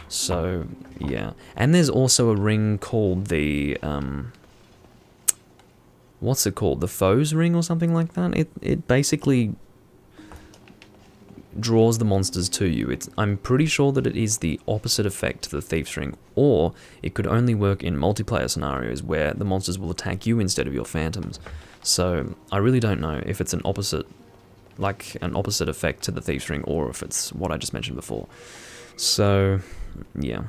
So, yeah. And there's also a ring called the, what's it called? The Foe's Ring or something like that? It basically draws the monsters to you. I'm pretty sure that it is the opposite effect to the Thief's Ring, or it could only work in multiplayer scenarios where the monsters will attack you instead of your phantoms. So I really don't know if it's an opposite effect to the Thief's Ring, or if it's what I just mentioned before. So, yeah.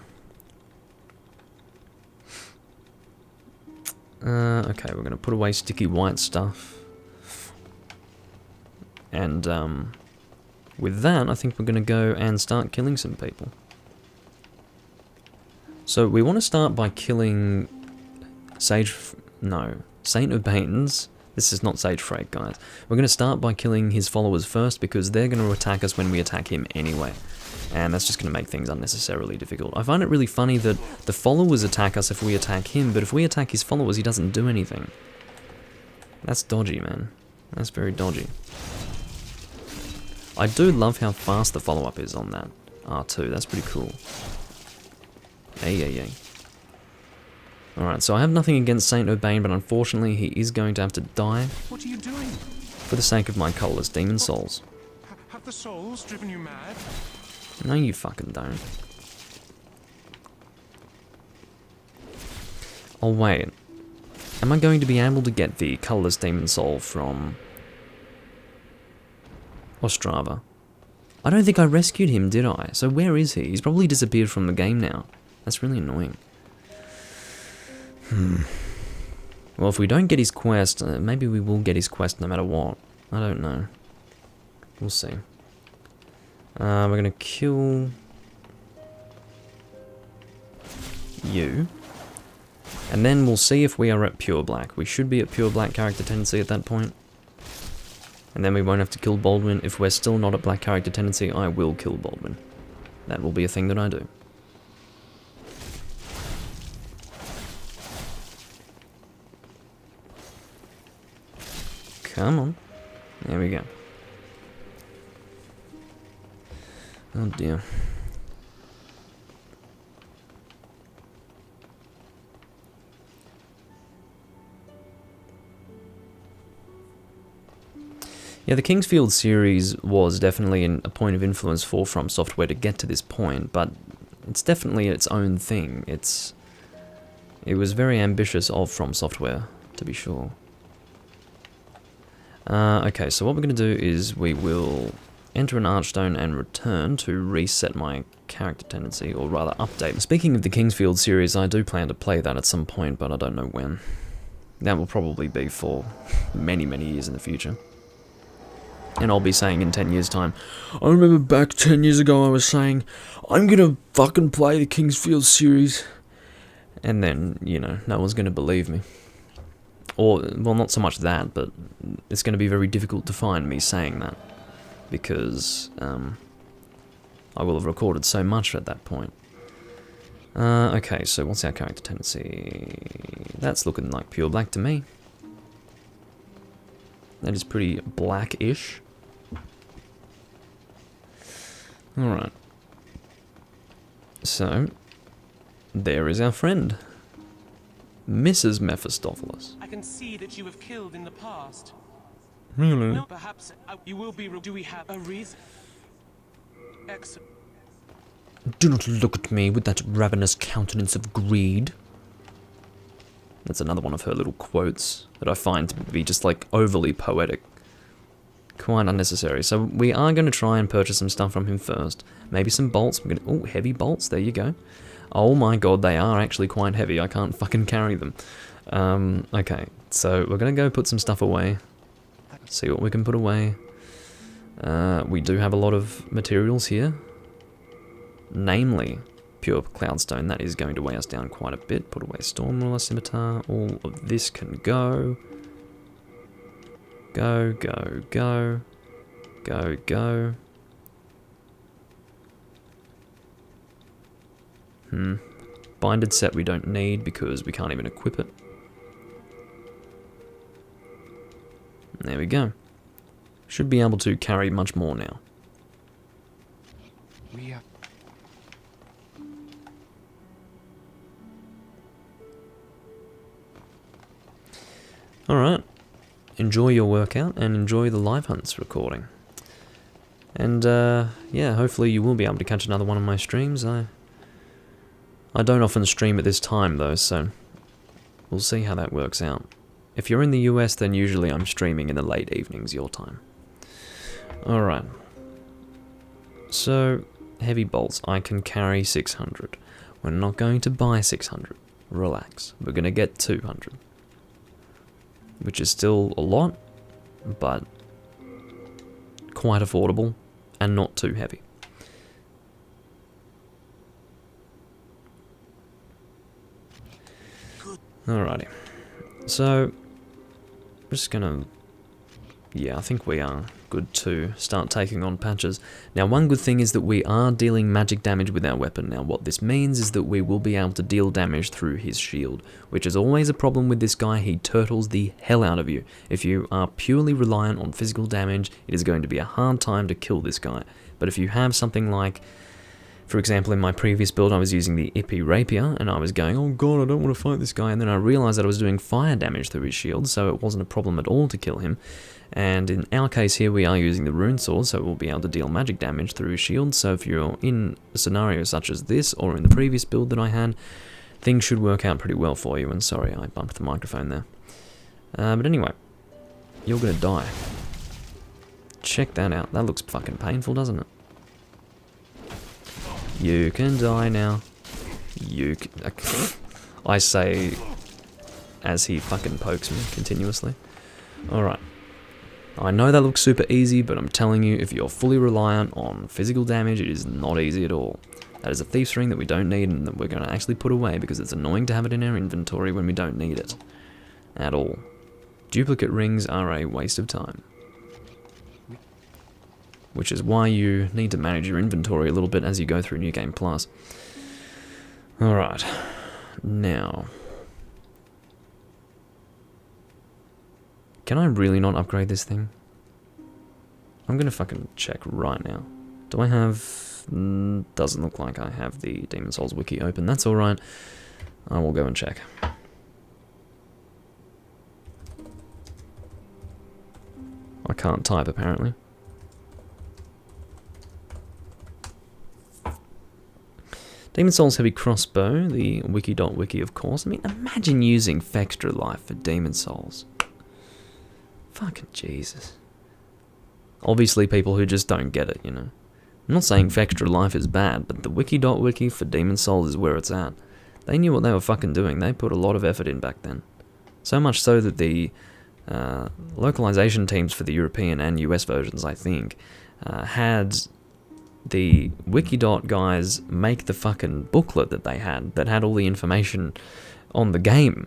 Okay, we're going to put away sticky white stuff. And, with that, I think we're going to go and start killing some people. So we want to start by killing Saint Urbain's. This is not Sage Frake, guys. We're going to start by killing his followers first, because they're going to attack us when we attack him anyway. And that's just going to make things unnecessarily difficult. I find it really funny that the followers attack us if we attack him, but if we attack his followers, he doesn't do anything. That's dodgy, man. That's very dodgy. I do love how fast the follow-up is on that R2. That's pretty cool. Hey. Alright, so I have nothing against Saint Urbain, but unfortunately he is going to have to die. What are you doing? For the sake of my colourless demon souls. Have the souls driven you mad? No, you fucking don't. Oh, wait. Am I going to be able to get the colourless demon soul from Ostrava? I don't think I rescued him, did I? So where is he? He's probably disappeared from the game now. That's really annoying. Well, if we don't get his quest, maybe we will get his quest no matter what. I don't know. We'll see. We're gonna kill you. And then we'll see if we are at pure black. We should be at pure black character tendency at that point. And then we won't have to kill Baldwin. If we're still not at black character tendency, I will kill Baldwin. That will be a thing that I do. Come on. There we go. Oh dear. Yeah, the Kingsfield series was definitely a point of influence for From Software to get to this point, but it's definitely its own thing. It was very ambitious of From Software, to be sure. Okay, so what we're going to do is we will enter an Archstone and return to reset my character tendency, or rather update. Speaking of the Kingsfield series, I do plan to play that at some point, but I don't know when. That will probably be for many, many years in the future. And I'll be saying in 10 years' time, I remember back 10 years ago I was saying, I'm gonna fucking play the Kingsfield series. And then, you know, no one's gonna believe me. Or, well, not so much that, but it's gonna be very difficult to find me saying that. Because, I will have recorded so much at that point. Okay, so what's our character tendency? That's looking like pure black to me. That is pretty black-ish. Alright. So, there is our friend. Mrs. Mephistopheles. I can see that you have killed in the past. Really? No, perhaps you will be. Do we have a reason? Excellent. Do not look at me with that ravenous countenance of greed. That's another one of her little quotes that I find to be just like overly poetic. Quite unnecessary. So we are going to try and purchase some stuff from him first. Maybe some bolts. We're gonna, oh, heavy bolts. There you go. Oh my god, they are actually quite heavy. I can't fucking carry them. Okay, so we're going to go put some stuff away. See what we can put away. We do have a lot of materials here. Namely, pure cloudstone. That is going to weigh us down quite a bit. Put away stormruler scimitar. All of this can go. Go, go, go. Go, go. Binded set we don't need because we can't even equip it. There we go. Should be able to carry much more now. We have... Alright. Enjoy your workout and enjoy the live hunts recording. And yeah, hopefully you will be able to catch another one of my streams. I don't often stream at this time though, so we'll see how that works out. If you're in the US, then usually I'm streaming in the late evenings, your time. Alright. So, heavy bolts. I can carry 600. We're not going to buy 600. Relax. We're going to get 200. Which is still a lot, but quite affordable and not too heavy. Alrighty. So, I'm just gonna... Yeah, I think we are good to start taking on patches. Now, one good thing is that we are dealing magic damage with our weapon. Now, what this means is that we will be able to deal damage through his shield, which is always a problem with this guy. He turtles the hell out of you. If you are purely reliant on physical damage, it is going to be a hard time to kill this guy. But if you have something like... For example, in my previous build, I was using the Ippy Rapier, and I was going, oh god, I don't want to fight this guy, and then I realized that I was doing fire damage through his shield, so it wasn't a problem at all to kill him. And in our case here, we are using the Rune Sword, so we'll be able to deal magic damage through his shield, so if you're in a scenario such as this, or in the previous build that I had, things should work out pretty well for you, and sorry, I bumped the microphone there. But anyway, you're gonna die. Check that out, that looks fucking painful, doesn't it? You can die now. You can... I say as he fucking pokes me continuously. Alright. I know that looks super easy, but I'm telling you, if you're fully reliant on physical damage, it is not easy at all. That is a thief's ring that we don't need and that we're going to actually put away because it's annoying to have it in our inventory when we don't need it. At all. Duplicate rings are a waste of time. Which is why you need to manage your inventory a little bit as you go through New Game Plus. Alright. Now. Can I really not upgrade this thing? I'm gonna fucking check right now. Do I have... doesn't look like I have the Demon Souls wiki open. That's alright. I will go and check. I can't type apparently. Demon Souls Heavy Crossbow, the wiki.wiki of course. I mean, imagine using Fextra Life for Demon Souls. Fucking Jesus. Obviously people who just don't get it, you know. I'm not saying Fextra Life is bad, but the wiki.wiki for Demon Souls is where it's at. They knew what they were fucking doing. They put a lot of effort in back then. So much so that the localization teams for the European and US versions, I think, had the Wikidot guys make the fucking booklet that they had that had all the information on the game.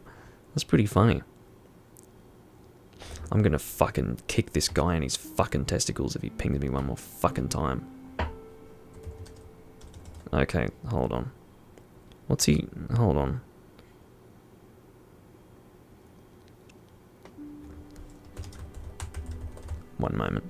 That's pretty funny. I'm gonna fucking kick this guy in his fucking testicles if he pings me one more fucking time. Okay, hold on. What's he... Hold on. One moment.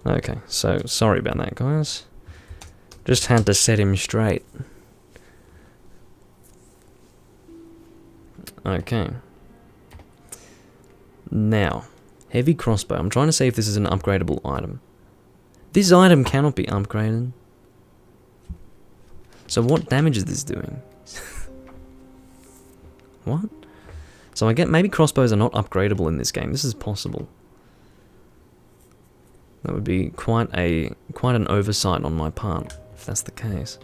Okay, so sorry about that, guys. Just had to set him straight. Okay. Now, heavy crossbow. I'm trying to see if this is an upgradable item. This item cannot be upgraded. So what damage is this doing? What? So I get maybe crossbows are not upgradable in this game. This is possible. That would be quite an oversight on my part, if that's the case.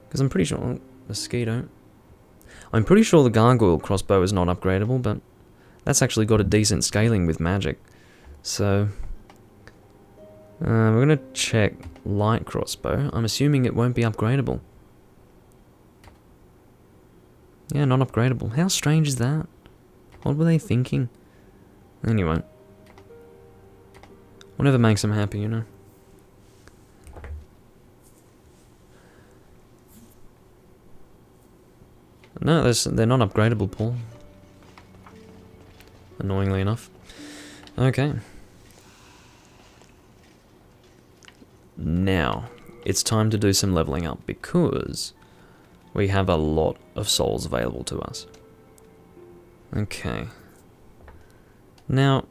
Because I'm pretty sure... Oh, mosquito. I'm pretty sure the gargoyle crossbow is not upgradable, but that's actually got a decent scaling with magic. So... we're going to check light crossbow. I'm assuming it won't be upgradable. Yeah, not upgradable. How strange is that? What were they thinking? Anyway. Whatever makes them happy, you know. No, they're not upgradable, Paul. Annoyingly enough. Okay. Now, it's time to do some leveling up because we have a lot of souls available to us. Okay. Now,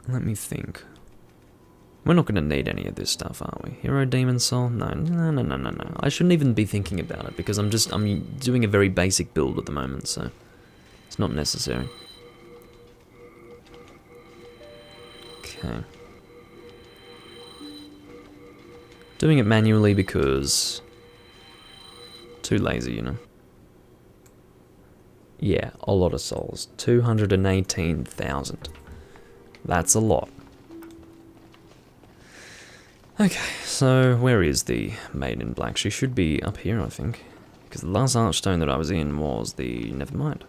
let me think. We're not going to need any of this stuff, are we? Hero Demon Soul? No. I shouldn't even be thinking about it because I'm doing a very basic build at the moment, so it's not necessary. Okay. Doing it manually because too lazy, you know. Yeah, a lot of souls. 218,000. That's a lot. Okay, so where is the Maid in Black? She should be up here, I think. Because the last archstone that I was in was the... Never mind.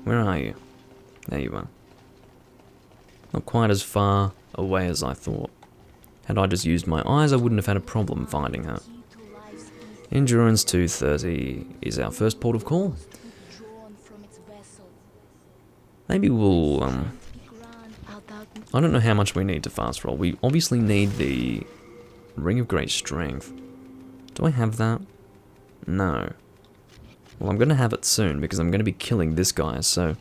Where are you? There you are. Not quite as far away as I thought. Had I just used my eyes, I wouldn't have had a problem finding her. Endurance 230 is our first port of call. Maybe we'll... I don't know how much we need to fast roll. We obviously need the Ring of Great Strength. Do I have that? No. Well, I'm going to have it soon because I'm going to be killing this guy, so...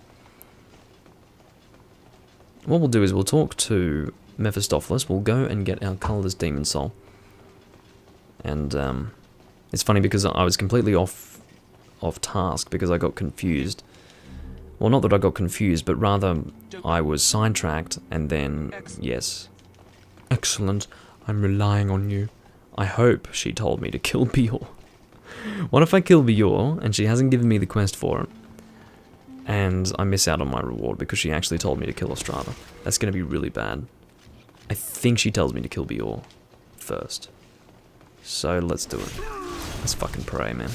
What we'll do is we'll talk to Mephistopheles. We'll go and get our colourless Demon Soul. And, it's funny because I was completely off task because I got confused. Well, not that I got confused, but rather I was sidetracked, and then, yes. Excellent. I'm relying on you. I hope she told me to kill Bior. What if I kill Bior, and she hasn't given me the quest for it, and I miss out on my reward because she actually told me to kill Ostrava? That's going to be really bad. I think she tells me to kill Bior first. So, let's do it. Let's fucking pray, man.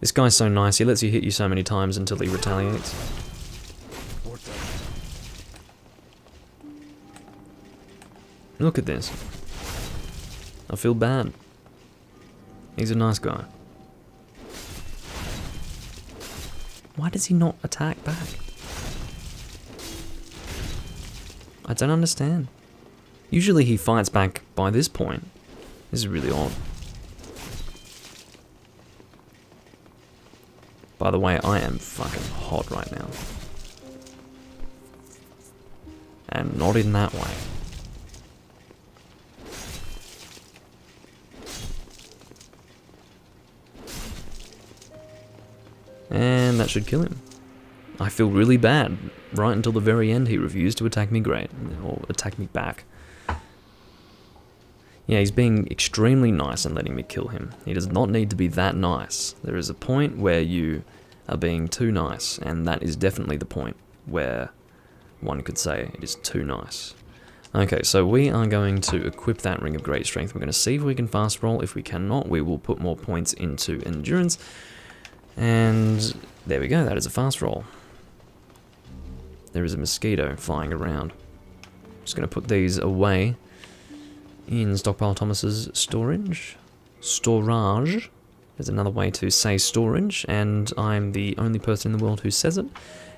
This guy's so nice, he lets you hit you so many times until he retaliates. Look at this. I feel bad. He's a nice guy. Why does he not attack back? I don't understand. Usually he fights back by this point. This is really odd. By the way, I am fucking hot right now. And not in that way. And that should kill him. I feel really bad. Right until the very end he refused to attack me great. Or attack me back. Yeah, he's being extremely nice and letting me kill him. He does not need to be that nice. There is a point where you are being too nice, and that is definitely the point where one could say it is too nice. Okay, so we are going to equip that Ring of Great Strength. We're going to see if we can fast roll. If we cannot, we will put more points into Endurance. And there we go, that is a fast roll. There is a mosquito flying around. Just going to put these away in Stockpile Thomas's storage. Storage. There's another way to say storage, and I'm the only person in the world who says it.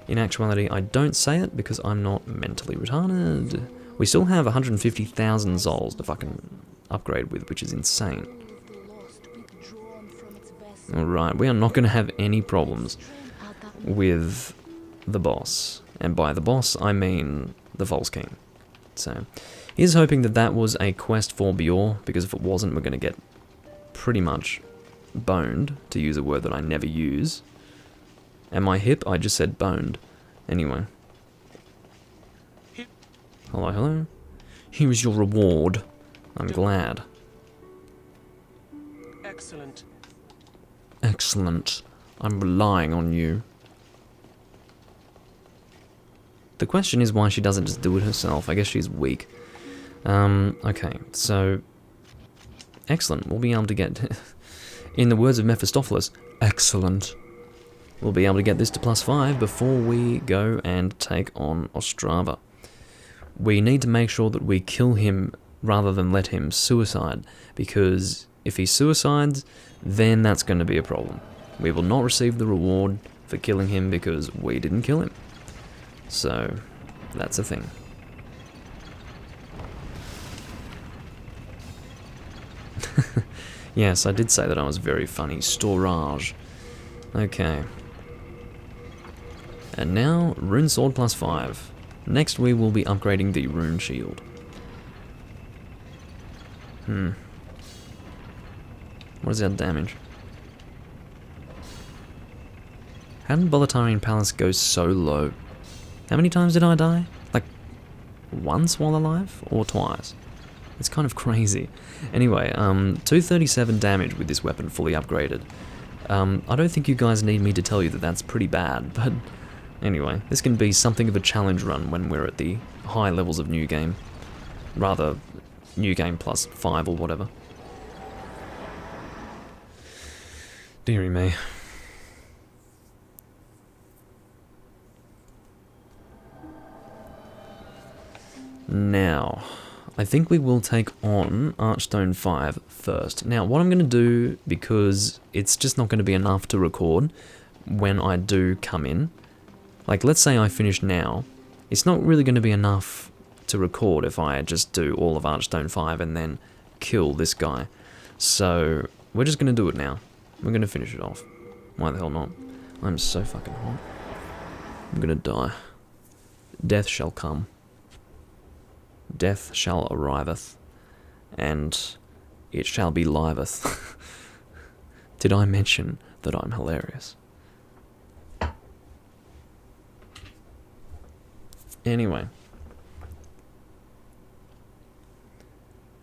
In actuality, I don't say it because I'm not mentally retarded. We still have 150,000 souls to fucking upgrade with, which is insane. Alright, we are not going to have any problems with the boss. And by the boss, I mean the False King. So, here's hoping that that was a quest for Bior, because if it wasn't, we're going to get pretty much boned, to use a word that I never use. Am I hip? I just said boned. Anyway. Hello, hello. Here is your reward. I'm glad. Excellent. Excellent. I'm relying on you. The question is why she doesn't just do it herself. I guess she's weak. Okay, so... Excellent. We'll be able to get... in the words of Mephistopheles, excellent. We'll be able to get this to +5 before we go and take on Ostrava. We need to make sure that we kill him rather than let him suicide, because if he suicides, then that's going to be a problem. We will not receive the reward for killing him because we didn't kill him. So, that's a thing. Yes, I did say that I was very funny. Storage. Okay. And now, Rune Sword +5. Next we will be upgrading the Rune Shield. What is our damage? How did Boletarian Palace go so low? How many times did I die? Like, once while alive? Or twice? It's kind of crazy. Anyway, 237 damage with this weapon fully upgraded. I don't think you guys need me to tell you that that's pretty bad, but anyway, this can be something of a challenge run when we're at the high levels of New Game. Rather, New Game +5 or whatever. Deary me. Now, I think we will take on Archstone 5 first. Now, what I'm going to do, because it's just not going to be enough to record when I do come in, like let's say I finish now, it's not really going to be enough to record if I just do all of Archstone 5 and then kill this guy. So, we're just going to do it now. We're going to finish it off. Why the hell not? I'm so fucking hot. I'm going to die. Death shall come. Death shall arriveth, and it shall be liveth. Did I mention that I'm hilarious? Anyway.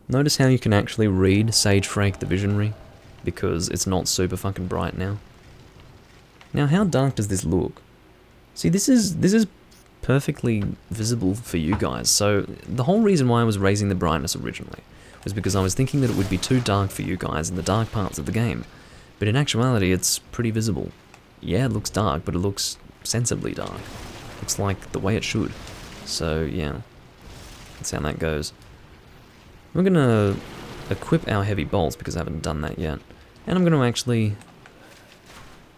Notice how you can actually read Sage Frake the Visionary, because it's not super fucking bright now. Now, how dark does this look? See, this is perfectly visible for you guys. So the whole reason why I was raising the brightness originally was because I was thinking that it would be too dark for you guys in the dark parts of the game. But in actuality, it's pretty visible. Yeah, it looks dark, but it looks sensibly dark. Looks like the way it should. So yeah, that's how that goes. We're gonna equip our heavy bolts because I haven't done that yet. And I'm gonna actually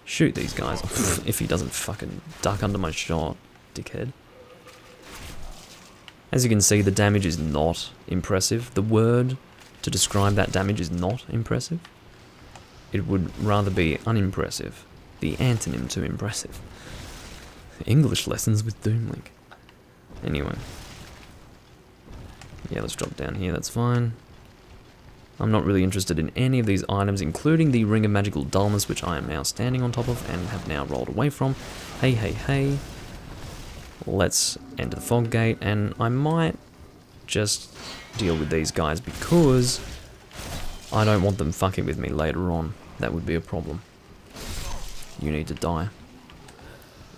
shoot these guys if he doesn't fucking duck under my shot. Dickhead. As you can see, the damage is not impressive. The word to describe that damage is not impressive. It would rather be unimpressive. The antonym to impressive. English lessons with Doomlink. Anyway. Yeah, let's drop down here, that's fine. I'm not really interested in any of these items, including the Ring of Magical Dullness, which I am now standing on top of and have now rolled away from. Hey, hey, hey. Let's enter the fog gate, and I might just deal with these guys because I don't want them fucking with me later on. That would be a problem. You need to die.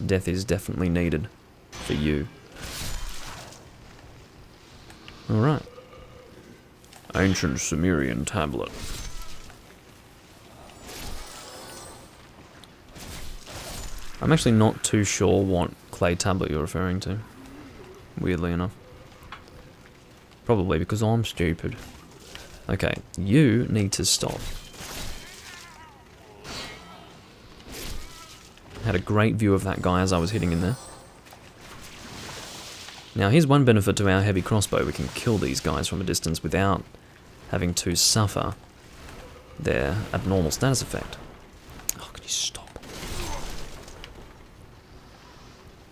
Death is definitely needed for you. Alright. Ancient Sumerian tablet. I'm actually not too sure what clay tablet you're referring to. Weirdly enough. Probably because I'm stupid. Okay, you need to stop. Had a great view of that guy as I was hitting in there. Now here's one benefit to our heavy crossbow. We can kill these guys from a distance without having to suffer their abnormal status effect. Oh, can you stop?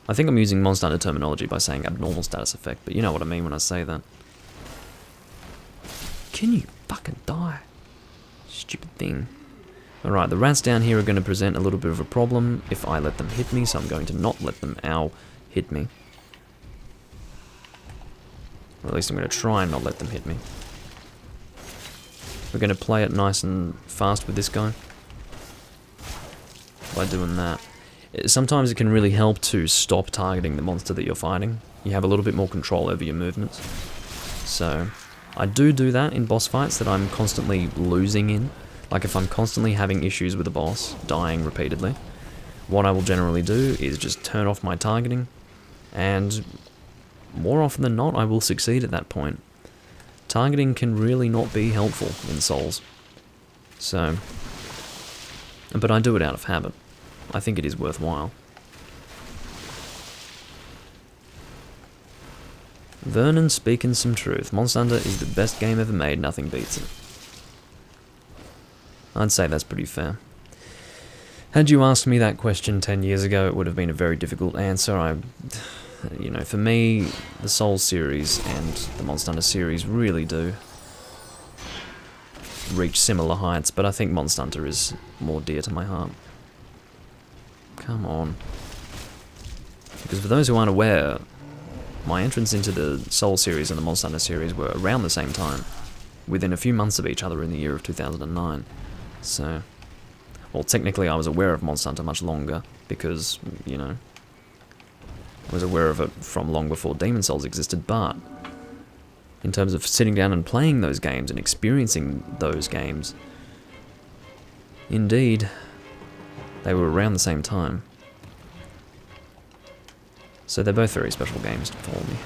I think I'm using Monster Hunter terminology by saying abnormal status effect, but you know what I mean when I say that. Can you fucking die? Stupid thing. Alright, the rats down here are going to present a little bit of a problem if I let them hit me, so I'm going to not let them, hit me. Or at least I'm going to try and not let them hit me. We're going to play it nice and fast with this guy. By doing that. Sometimes it can really help to stop targeting the monster that you're fighting. You have a little bit more control over your movements. So, I do that in boss fights that I'm constantly losing in. Like if I'm constantly having issues with a boss, dying repeatedly, what I will generally do is just turn off my targeting, and more often than not I will succeed at that point. Targeting can really not be helpful in Souls. So, but I do it out of habit. I think it is worthwhile. Vernon speaking some truth. Monster Hunter is the best game ever made, nothing beats it. I'd say that's pretty fair. Had you asked me that question 10 years ago, it would have been a very difficult answer. You know, for me, the Souls series and the Monster Hunter series really do reach similar heights, but I think Monster Hunter is more dear to my heart. Come on. Because for those who aren't aware, my entrance into the Soul series and the Monster Hunter series were around the same time, within a few months of each other in the year of 2009. So, well, technically I was aware of Monster Hunter much longer, because, you know, I was aware of it from long before Demon Souls existed, but in terms of sitting down and playing those games and experiencing those games, indeed, they were around the same time. So they're both very special games for me.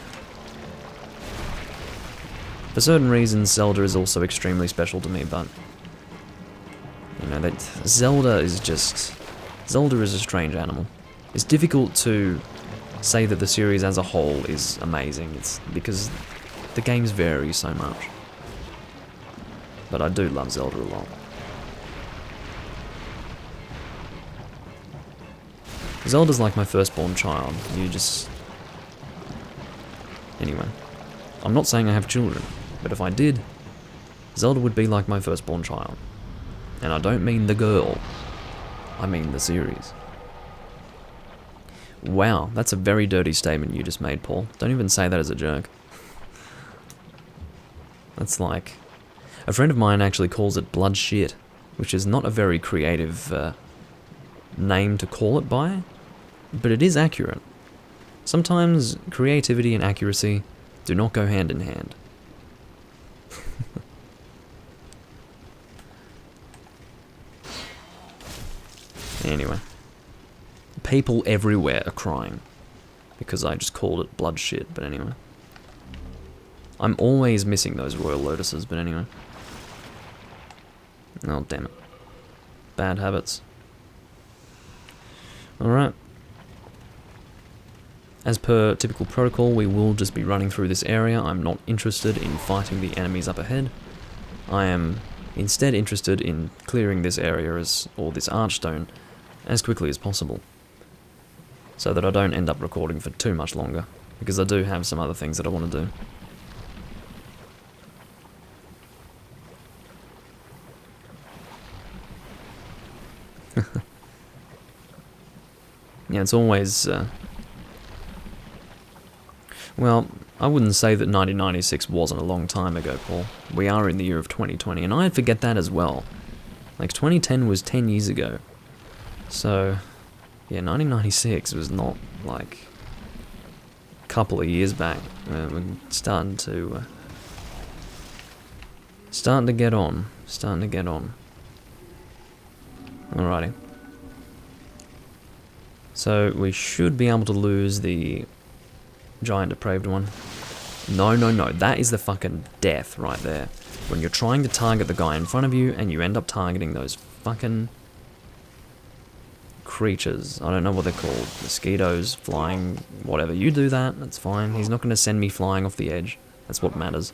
For certain reasons, Zelda is also extremely special to me, but you know, that Zelda is a strange animal. It's difficult to say that the series as a whole is amazing. It's because the games vary so much. But I do love Zelda a lot. Zelda's like my firstborn child. Anyway, I'm not saying I have children, but if I did, Zelda would be like my firstborn child. And I don't mean the girl, I mean the series. Wow, that's a very dirty statement you just made, Paul. Don't even say that as a joke. That's like... A friend of mine actually calls it blood shit, which is not a very creative name to call it by, but it is accurate. Sometimes creativity and accuracy do not go hand in hand. Anyway. People everywhere are crying because I just called it blood shit, but anyway. I'm always missing those royal lotuses, but anyway. Oh, damn it. Bad habits. Alright. As per typical protocol, we will just be running through this area. I'm not interested in fighting the enemies up ahead. I am instead interested in clearing this area or this archstone as quickly as possible, so that I don't end up recording for too much longer, because I do have some other things that I want to do. Yeah, it's always, well, I wouldn't say that 1996 wasn't a long time ago, Paul. We are in the year of 2020, and I forget that as well. Like, 2010 was 10 years ago. So, yeah, 1996 was not, like, a couple of years back. We're starting to get on. Starting to get on. Alrighty. So, we should be able to lose the giant depraved one. No, no, no. That is the fucking death right there. When you're trying to target the guy in front of you and you end up targeting those fucking creatures. I don't know what they're called. Mosquitoes, flying, whatever. You do that, that's fine. He's not going to send me flying off the edge. That's what matters.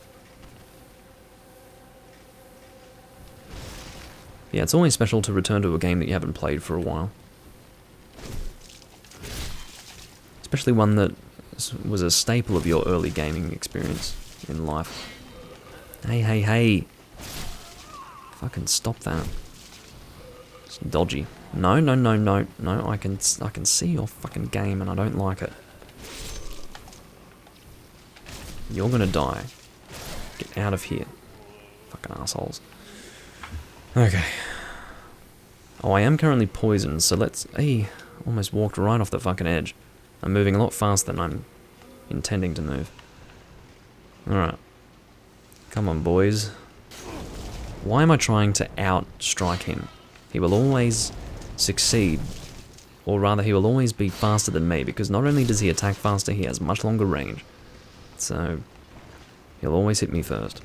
Yeah, it's always special to return to a game that you haven't played for a while. Especially one that was a staple of your early gaming experience in life. Hey, hey, hey. Fucking stop that. It's dodgy. No, no, no, no, no, I can see your fucking game and I don't like it. You're gonna die. Get out of here. Fucking assholes. Okay. Oh, I am currently poisoned, so let's... Hey, almost walked right off the fucking edge. I'm moving a lot faster than I'm intending to move. Alright. Come on, boys. Why am I trying to outstrike him? He will always succeed. Or rather, he will always be faster than me, because not only does he attack faster, he has much longer range. So, he'll always hit me first.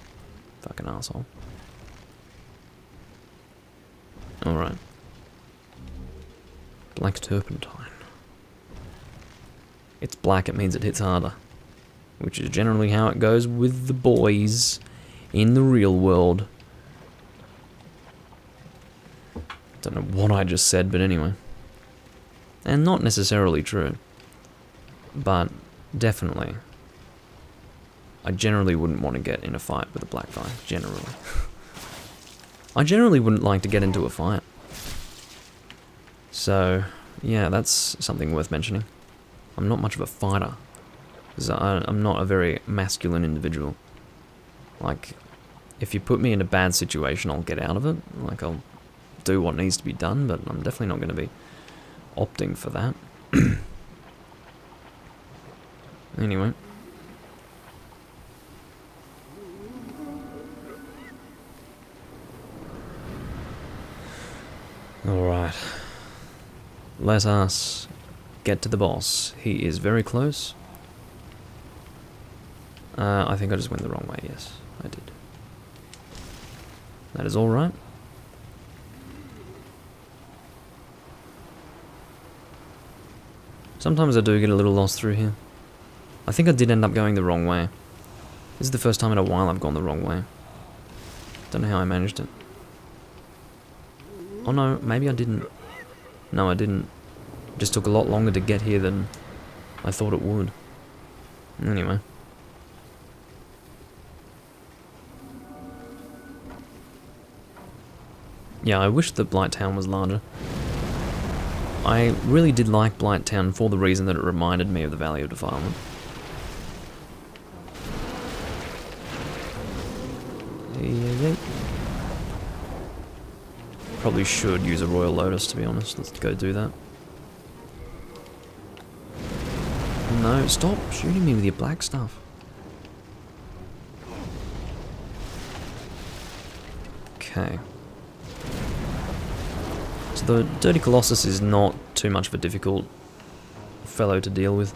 Fucking asshole. Alright. Black turpentine. It's black, it means it hits harder. Which is generally how it goes with the boys in the real world. Don't know what I just said, but anyway. And not necessarily true. But definitely. I generally wouldn't want to get in a fight with a black guy. Generally. I generally wouldn't like to get into a fight. So, yeah, that's something worth mentioning. I'm not much of a fighter. Because I'm not a very masculine individual. Like, if you put me in a bad situation, I'll get out of it. Like, I'll do what needs to be done, but I'm definitely not going to be opting for that. Anyway. Alright. Let us get to the boss. He is very close. I think I just went the wrong way, yes, I did. That is alright. Sometimes I do get a little lost through here. I think I did end up going the wrong way. This is the first time in a while I've gone the wrong way. Don't know how I managed it. Oh no, maybe I didn't. No, I didn't. It just took a lot longer to get here than I thought it would. Anyway. Yeah, I wish that Blighttown was larger. I really did like Blighttown for the reason that it reminded me of the Valley of Defilement. Probably should use a Royal Lotus, to be honest. Let's go do that. No, stop shooting me with your black stuff. Okay. So the Dirty Colossus is not too much of a difficult fellow to deal with.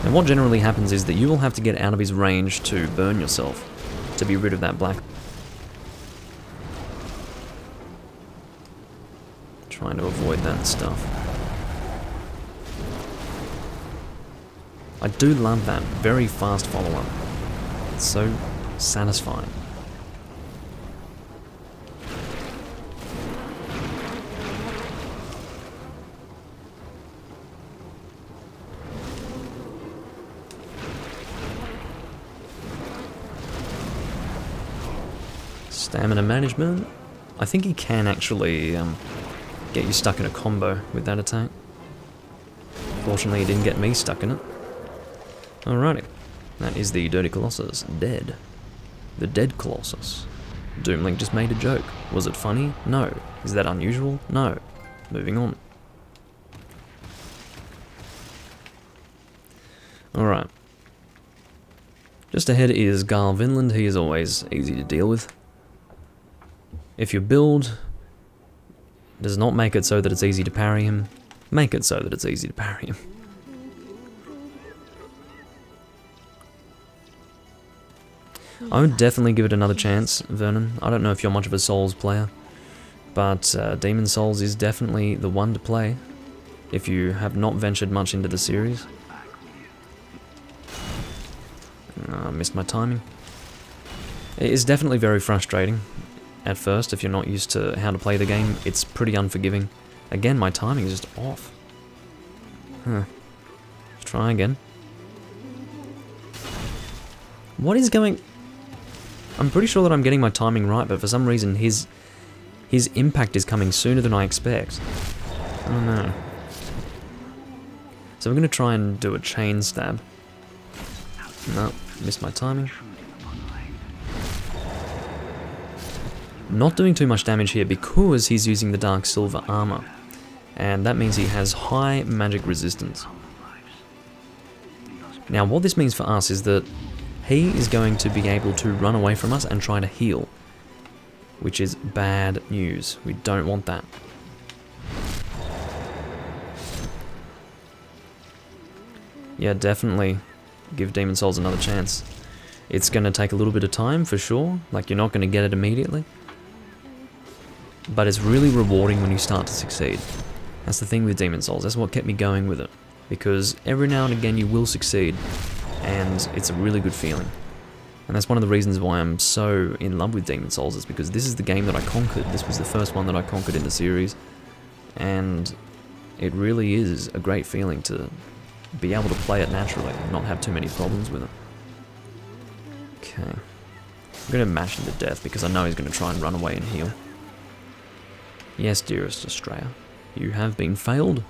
And what generally happens is that you will have to get out of his range to burn yourself, to be rid of that black. Trying to avoid that stuff. I do love that very fast follow-up. It's so satisfying. Stamina management. I think he can actually get you stuck in a combo with that attack. Fortunately, it didn't get me stuck in it. Alrighty. That is the Dirty Colossus. Dead. The Dead Colossus. Doomlink just made a joke. Was it funny? No. Is that unusual? No. Moving on. Alright. Just ahead is Garl Vinland. He is always easy to deal with. If your build does not make it so that it's easy to parry him, make it so that it's easy to parry him. I would definitely give it another chance, Vernon. I don't know if you're much of a Souls player, but Demon Souls is definitely the one to play if you have not ventured much into the series. I missed my timing. It is definitely very frustrating at first if you're not used to how to play the game. It's pretty unforgiving. Again, my timing is just off. Huh. Let's try again. What is going... I'm pretty sure that I'm getting my timing right, but for some reason his impact is coming sooner than I expect. Oh no. So we're going to try and do a chain stab. No, missed my timing. Not doing too much damage here because he's using the Dark Silver armor. And that means he has high magic resistance. Now what this means for us is that he is going to be able to run away from us and try to heal, which is bad news. We don't want that. Yeah, definitely give Demon Souls another chance. It's going to take a little bit of time for sure, like you're not going to get it immediately. But it's really rewarding when you start to succeed. That's the thing with Demon Souls, that's what kept me going with it. Because every now and again you will succeed, and it's a really good feeling. And that's one of the reasons why I'm so in love with Demon Souls, is because this is the game that I conquered. This was the first one that I conquered in the series, and it really is a great feeling to be able to play it naturally and not have too many problems with it. Okay. I'm going to mash him to death because I know he's going to try and run away and heal. Yes, dearest Australia, you have been failed.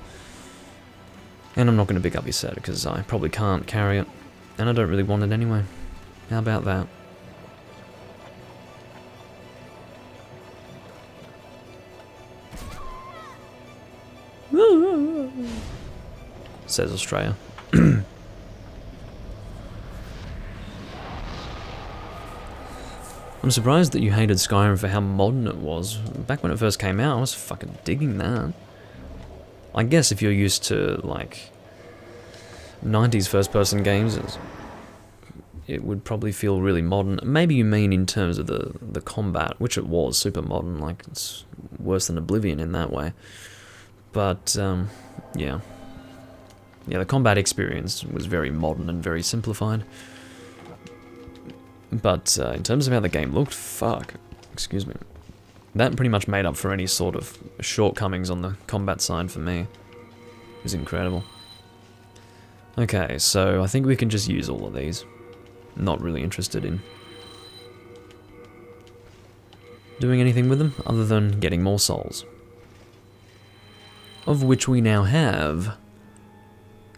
And I'm not going to pick up your set because I probably can't carry it. And I don't really want it anyway. How about that? Says Australia. I'm surprised that you hated Skyrim for how modern it was. Back when it first came out, I was fucking digging that. I guess if you're used to, like, 90s first-person games, it would probably feel really modern. Maybe you mean in terms of the combat, which it was super modern, like, it's worse than Oblivion in that way. But, yeah. Yeah, the combat experience was very modern and very simplified. But in terms of how the game looked, fuck, excuse me. That pretty much made up for any sort of shortcomings on the combat side for me. It was incredible. Okay, so I think we can just use all of these. Not really interested in doing anything with them other than getting more souls. Of which we now have...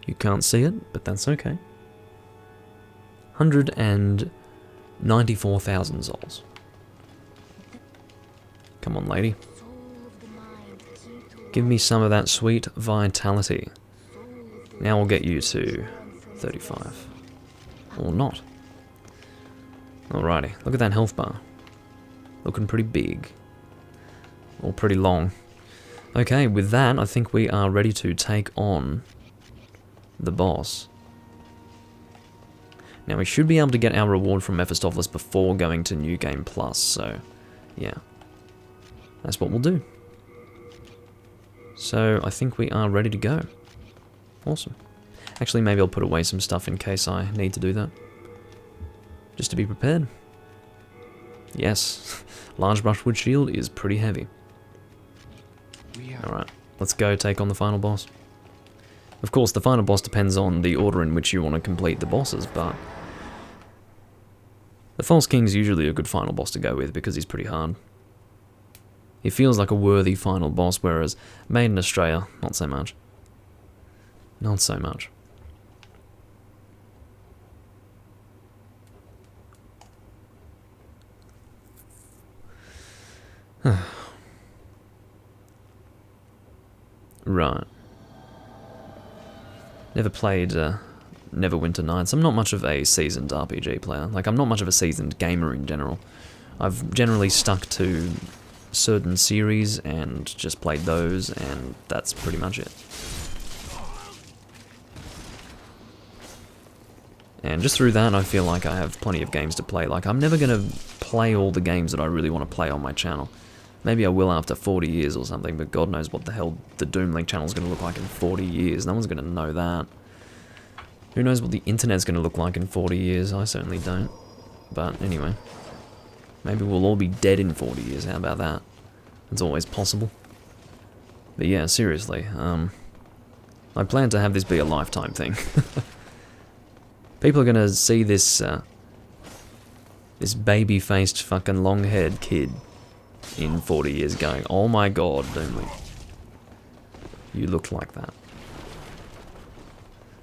You can't see it, but that's okay. 194,000 souls. Come on, lady. Give me some of that sweet vitality. Now we'll get you to 35. Or not. Alrighty, look at that health bar. Looking pretty big. Or pretty long. Okay, with that, I think we are ready to take on the boss. Now we should be able to get our reward from Mephistopheles before going to New Game Plus, so yeah. That's what we'll do. So I think we are ready to go. Awesome. Actually, maybe I'll put away some stuff in case I need to do that. Just to be prepared. Yes, large brushwood shield is pretty heavy. Alright, let's go take on the final boss. Of course, the final boss depends on the order in which you want to complete the bosses, but the False King's usually a good final boss to go with because he's pretty hard. He feels like a worthy final boss, whereas Maiden Australia, not so much. Not so much. Right. Never played Neverwinter Nights. I'm not much of a seasoned RPG player. Like, I'm not much of a seasoned gamer in general. I've generally stuck to certain series and just played those, and that's pretty much it. And just through that, I feel like I have plenty of games to play. Like, I'm never going to play all the games that I really want to play on my channel. Maybe I will after 40 years or something, but God knows what the hell the Doom Link channel is going to look like in 40 years. No one's going to know that. Who knows what the internet's going to look like in 40 years? I certainly don't. But anyway. Maybe we'll all be dead in 40 years. How about that? It's always possible. But yeah, seriously. I plan to have this be a lifetime thing. People are going to see this this baby-faced fucking long-haired kid in 40 years going, oh my god, Doom Link. You looked like that.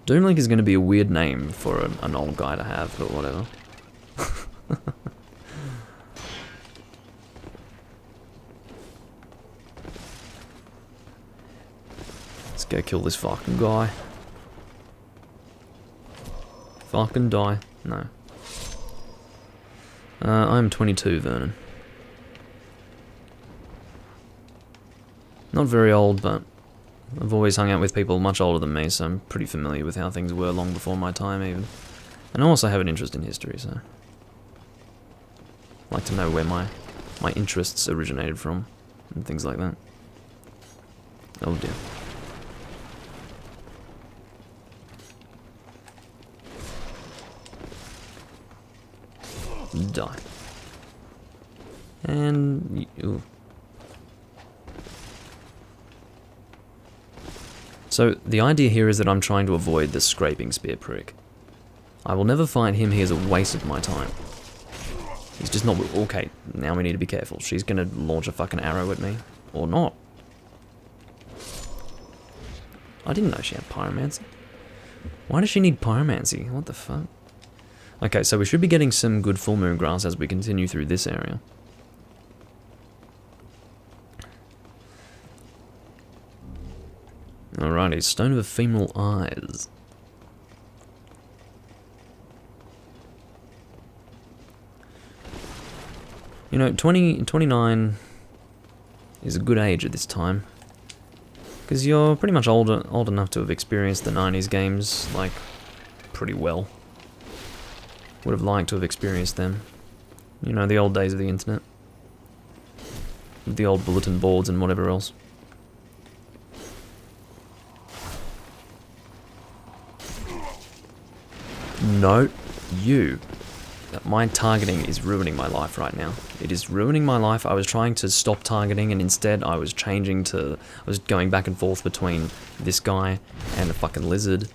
Doom Link is going to be a weird name for an old guy to have, but whatever. Let's go kill this fucking guy. Fucking die. No. I'm 22, Vernon. Not very old, but I've always hung out with people much older than me, so I'm pretty familiar with how things were long before my time, even. And I also have an interest in history, so I like to know where my interests originated from, and things like that. Oh dear. Die. And... ooh. So, the idea here is that I'm trying to avoid the scraping spear prick. I will never fight him, he is a waste of my time. He's just not... okay, now we need to be careful. She's gonna launch a fucking arrow at me. Or not. I didn't know she had pyromancy. Why does she need pyromancy? What the fuck? Okay, so we should be getting some good full moon grass as we continue through this area. Alrighty, Stone of Ephemeral Eyes. You know, 29 is a good age at this time. Because you're pretty much old enough to have experienced the 90s games, like, pretty well. Would have liked to have experienced them. You know, the old days of the internet. The old bulletin boards and whatever else. No, you. My targeting is ruining my life right now. It is ruining my life. I was trying to stop targeting and instead I was changing to... I was going back and forth between this guy and a fucking lizard.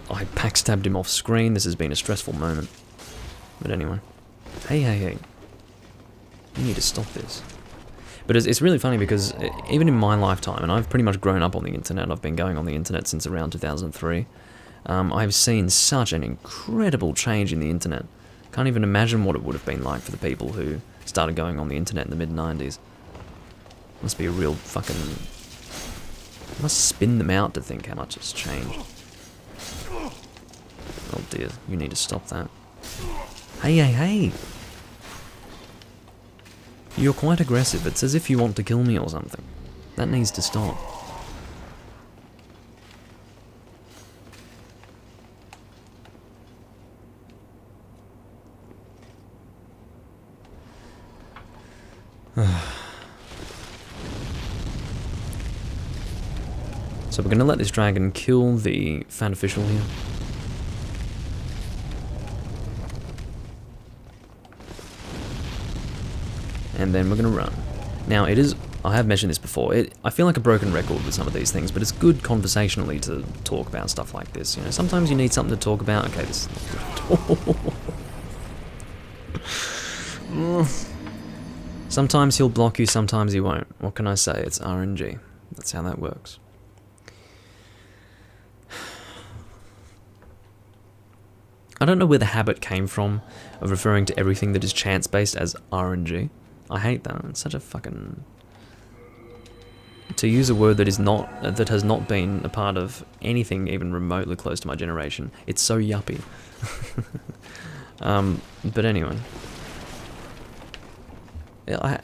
I backstabbed him off screen. This has been a stressful moment. But anyway. Hey, hey, hey. You need to stop this. But it's really funny because even in my lifetime, and I've pretty much grown up on the internet, I've been going on the internet since around 2003, I've seen such an incredible change in the internet. Can't even imagine what it would have been like for the people who started going on the internet in the mid-90s. Must be a real fucking... must spin them out to think how much it's changed. Oh dear, you need to stop that. Hey, hey, hey! You're quite aggressive. It's as if you want to kill me or something. That needs to stop. So we're going to let this dragon kill the fat official here. And then we're going to run. Now it is, I have mentioned this before, I feel like a broken record with some of these things, but it's good conversationally to talk about stuff like this. You know, sometimes you need something to talk about. Okay, this is sometimes he'll block you, sometimes he won't. What can I say? It's RNG. That's how that works. I don't know where the habit came from of referring to everything that is chance-based as RNG. I hate that. It's such a fucking... To use a word that is not, that has not been a part of anything even remotely close to my generation, it's so yuppie. But anyway. Yeah, I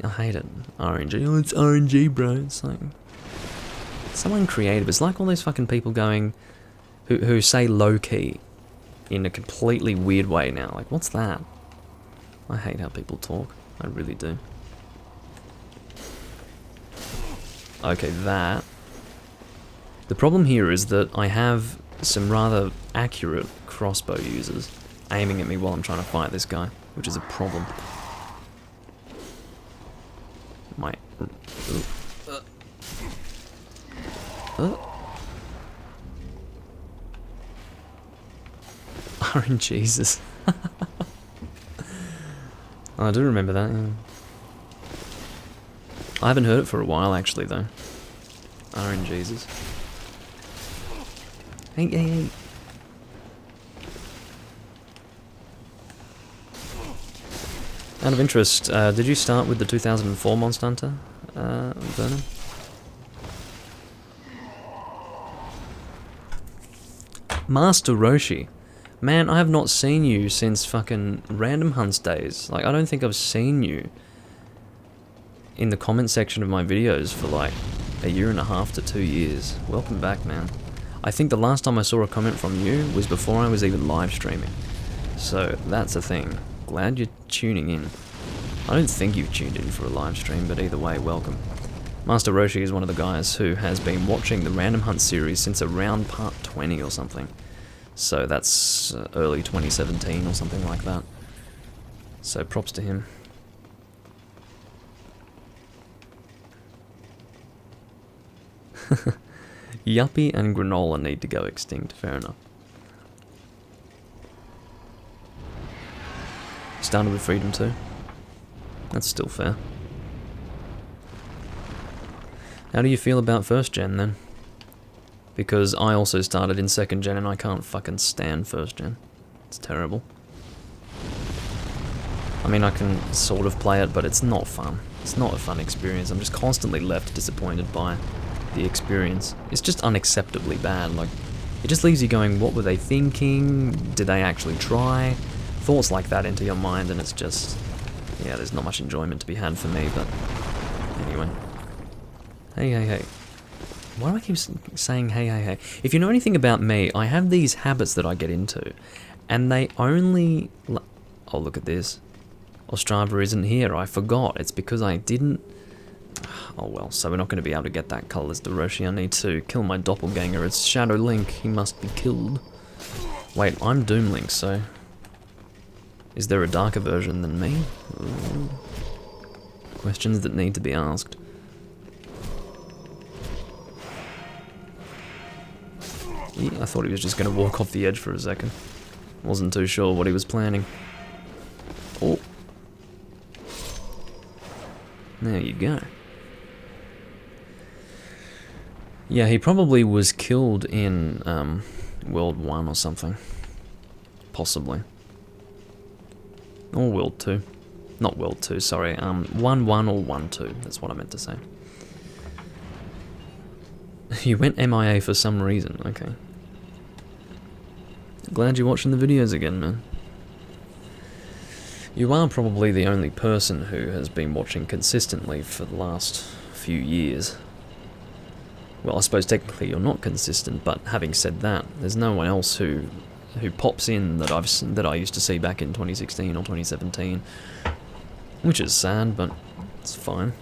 hate it. RNG. Oh, it's RNG, bro. It's like... so uncreative. It's like all those fucking people going... Who say low-key in a completely weird way now. Like, what's that? I hate how people talk. I really do. Okay, that. The problem here is that I have some rather accurate crossbow users aiming at me while I'm trying to fight this guy, which is a problem. My... RNGesus. I do remember that, yeah. I haven't heard it for a while, actually, though. RNGesus. Hey, hey, hey. Out of interest, did you start with the 2004 Monster Hunter, Vernon? Master Roshi. Man, I have not seen you since fucking Random Hunts days. Like, I don't think I've seen you in the comment section of my videos for like a year and a half to 2 years. Welcome back, man. I think the last time I saw a comment from you was before I was even live streaming. So, that's a thing. Glad you're tuning in. I don't think you've tuned in for a live stream, but either way, welcome. Master Roshi is one of the guys who has been watching the Random Hunt series since around part 20 or something. So that's early 2017 or something like that. So props to him. Yuppie and granola need to go extinct, fair enough. Started with Freedom 2. That's still fair. How do you feel about first gen then? Because I also started in second gen and I can't fucking stand first gen. It's terrible. I mean, I can sort of play it, but it's not fun. It's not a fun experience. I'm just constantly left disappointed by the experience. It's just unacceptably bad. Like, it just leaves you going, what were they thinking? Did they actually try? Thoughts like that into your mind, and it's just... yeah, there's not much enjoyment to be had for me, but... anyway. Hey, hey, hey. Why do I keep saying hey, hey, hey? If you know anything about me, I have these habits that I get into, and they only... oh, look at this. Ostrava isn't here, I forgot. It's because I didn't... oh well, so we're not going to be able to get that colours to Roshi. I need to kill my doppelganger. It's Shadow Link. He must be killed. Wait, I'm Doom Link, so... is there a darker version than me? Ooh. Questions that need to be asked. I thought he was just going to walk off the edge for a second. Wasn't too sure what he was planning. Oh. There you go. Yeah, he probably was killed in World 1 or something. Possibly. Or World 2. Not World 2, sorry. 1-1 or 1-2. That's what I meant to say. You went MIA for some reason. Okay. Glad you're watching the videos again, man. You are probably the only person who has been watching consistently for the last few years. Well, I suppose technically you're not consistent, but having said that, there's no one else who pops in that I used to see back in 2016 or 2017, which is sad, but it's fine.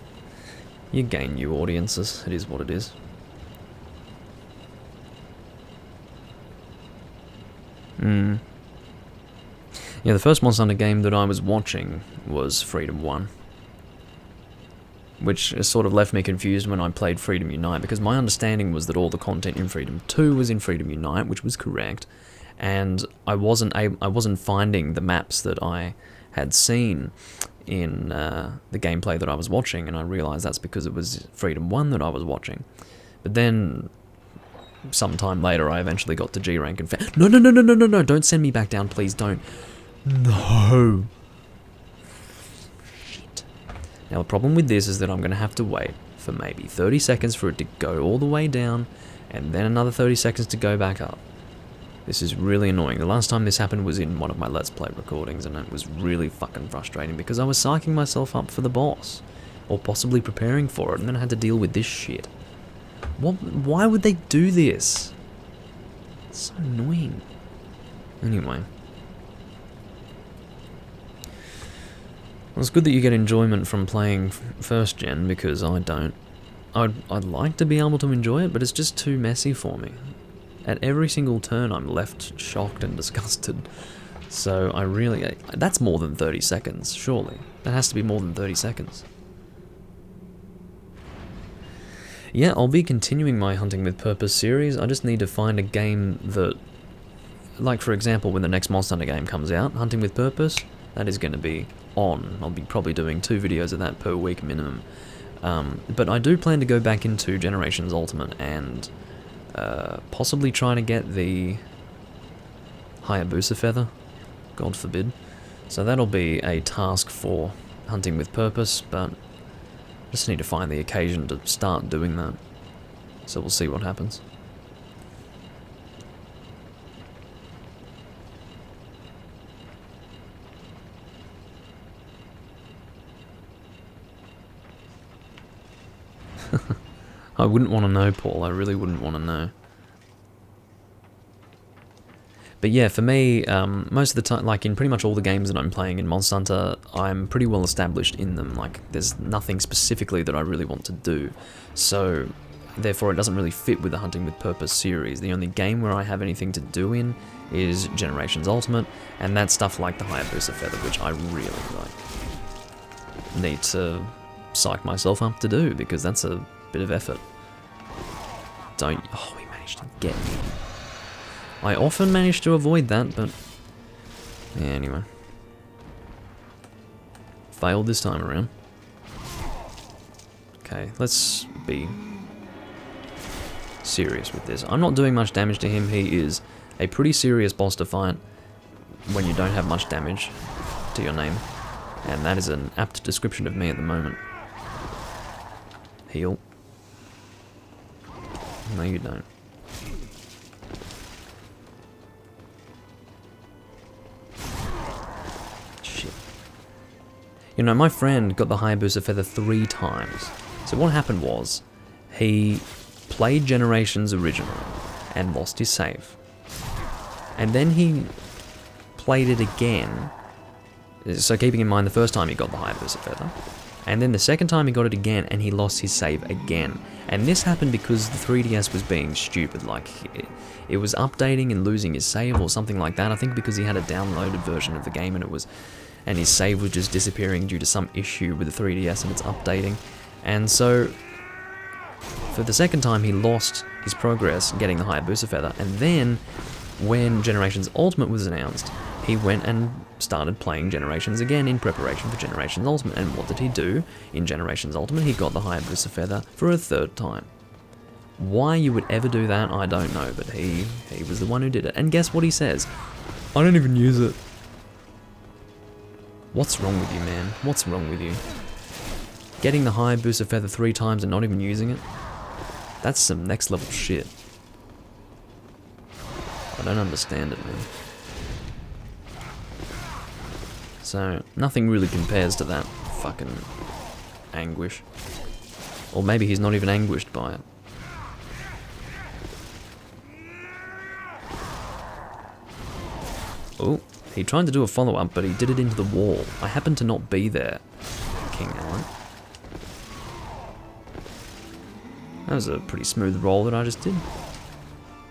You gain new audiences. It is what it is. Yeah, the first Monster Hunter game that I was watching was Freedom 1. Which sort of left me confused when I played Freedom Unite, because my understanding was that all the content in Freedom 2 was in Freedom Unite, which was correct, and I wasn't finding the maps that I had seen in the gameplay that I was watching, and I realised that's because it was Freedom 1 that I was watching. But then sometime later I eventually got to G rank and no, don't send me back down, please don't. No. Shit. Now the problem with this is that I'm going to have to wait for maybe 30 seconds for it to go all the way down, and then another 30 seconds to go back up. This is really annoying. The last time this happened was in one of my Let's Play recordings, and it was really fucking frustrating because I was psyching myself up for the boss, or possibly preparing for it, and then I had to deal with this shit. Why would they do this? It's so annoying. Anyway. Well, it's good that you get enjoyment from playing first gen, because I don't. I'd like to be able to enjoy it, but it's just too messy for me. At every single turn I'm left shocked and disgusted. So I really... That's more than 30 seconds, surely. That has to be more than 30 seconds. Yeah, I'll be continuing my Hunting with Purpose series. I just need to find a game that... Like, for example, when the next Monster Hunter game comes out, Hunting with Purpose, that is going to be on. I'll be probably doing 2 videos of that per week minimum. But I do plan to go back into Generations Ultimate and possibly trying to get the Hayabusa Feather, God forbid. So that'll be a task for Hunting with Purpose, but I just need to find the occasion to start doing that. So we'll see what happens. I wouldn't want to know, Paul. I really wouldn't want to know. But yeah, for me, most of the time, like in pretty much all the games that I'm playing in Monster Hunter, I'm pretty well established in them. Like, there's nothing specifically that I really want to do. So, therefore, it doesn't really fit with the Hunting with Purpose series. The only game where I have anything to do in is Generations Ultimate, and that's stuff like the Hayabusa Feather, which I really need to psych myself up to do, because that's a bit of effort. Oh, he managed to get me. I often manage to avoid that, but... Yeah, anyway. Failed this time around. Okay, let's be serious with this. I'm not doing much damage to him. He is a pretty serious boss to fight when you don't have much damage to your name. And that is an apt description of me at the moment. Heal. No, you don't. Shit. You know, my friend got the Hayabusa Feather 3 times. So what happened was, he played Generations originally and lost his save. And then he played it again. So keeping in mind the first time he got the Hayabusa Feather. And then the second time he got it again and he lost his save again. And this happened because the 3DS was being stupid, like it was updating and losing his save or something like that. I think because he had a downloaded version of the game and his save was just disappearing due to some issue with the 3DS and it's updating. And so for the second time he lost his progress getting the Hayabusa Feather, and then when Generations Ultimate was announced, he went and started playing Generations again in preparation for Generations Ultimate. And what did he do in Generations Ultimate? He got the Hayabusa Feather for a 3rd time. Why you would ever do that, I don't know, but he was the one who did it. And guess what he says? I don't even use it. What's wrong with you, man? What's wrong with you? Getting the Hayabusa Feather 3 times and not even using it? That's some next level shit. I don't understand it, man. So, nothing really compares to that fucking anguish. Or maybe he's not even anguished by it. Oh, he tried to do a follow-up, but he did it into the wall. I happened to not be there, King Alan. That was a pretty smooth roll that I just did.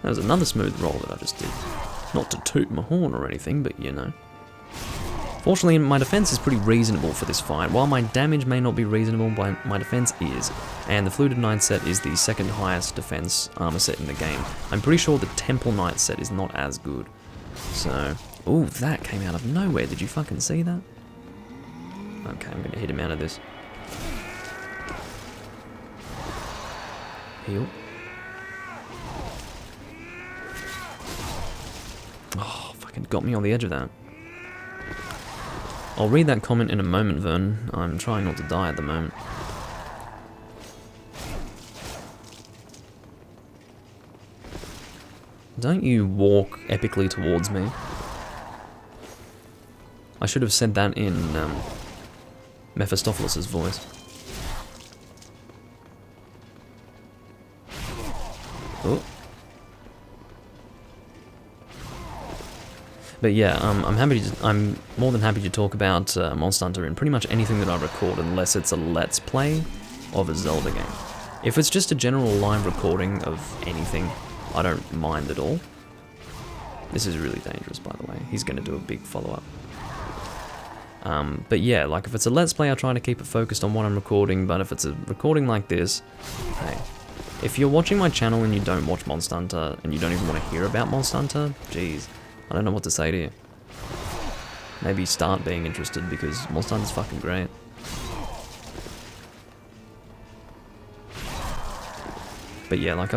That was another smooth roll that I just did. Not to toot my horn or anything, but you know. Fortunately, my defense is pretty reasonable for this fight. While my damage may not be reasonable, my defense is. And the Fluted Knight set is the 2nd highest defense armor set in the game. I'm pretty sure the Temple Knight set is not as good. So, ooh, that came out of nowhere. Did you fucking see that? Okay, I'm gonna hit him out of this. Heal. what got me on the edge of that. I'll read that comment in a moment, Vern. I'm trying not to die at the moment. Don't you walk epically towards me. I should have said that in Mephistopheles' voice. Oh. But yeah, I'm more than happy to talk about Monster Hunter in pretty much anything that I record, unless it's a Let's Play of a Zelda game. If it's just a general live recording of anything, I don't mind at all. This is really dangerous, by the way. He's going to do a big follow-up. But yeah, like if it's a Let's Play, I try to keep it focused on what I'm recording, but if it's a recording like this, hey, if you're watching my channel and you don't watch Monster Hunter, and you don't even want to hear about Monster Hunter, geez, I don't know what to say to you. Maybe start being interested, because Monster Hunter's fucking great. But yeah, like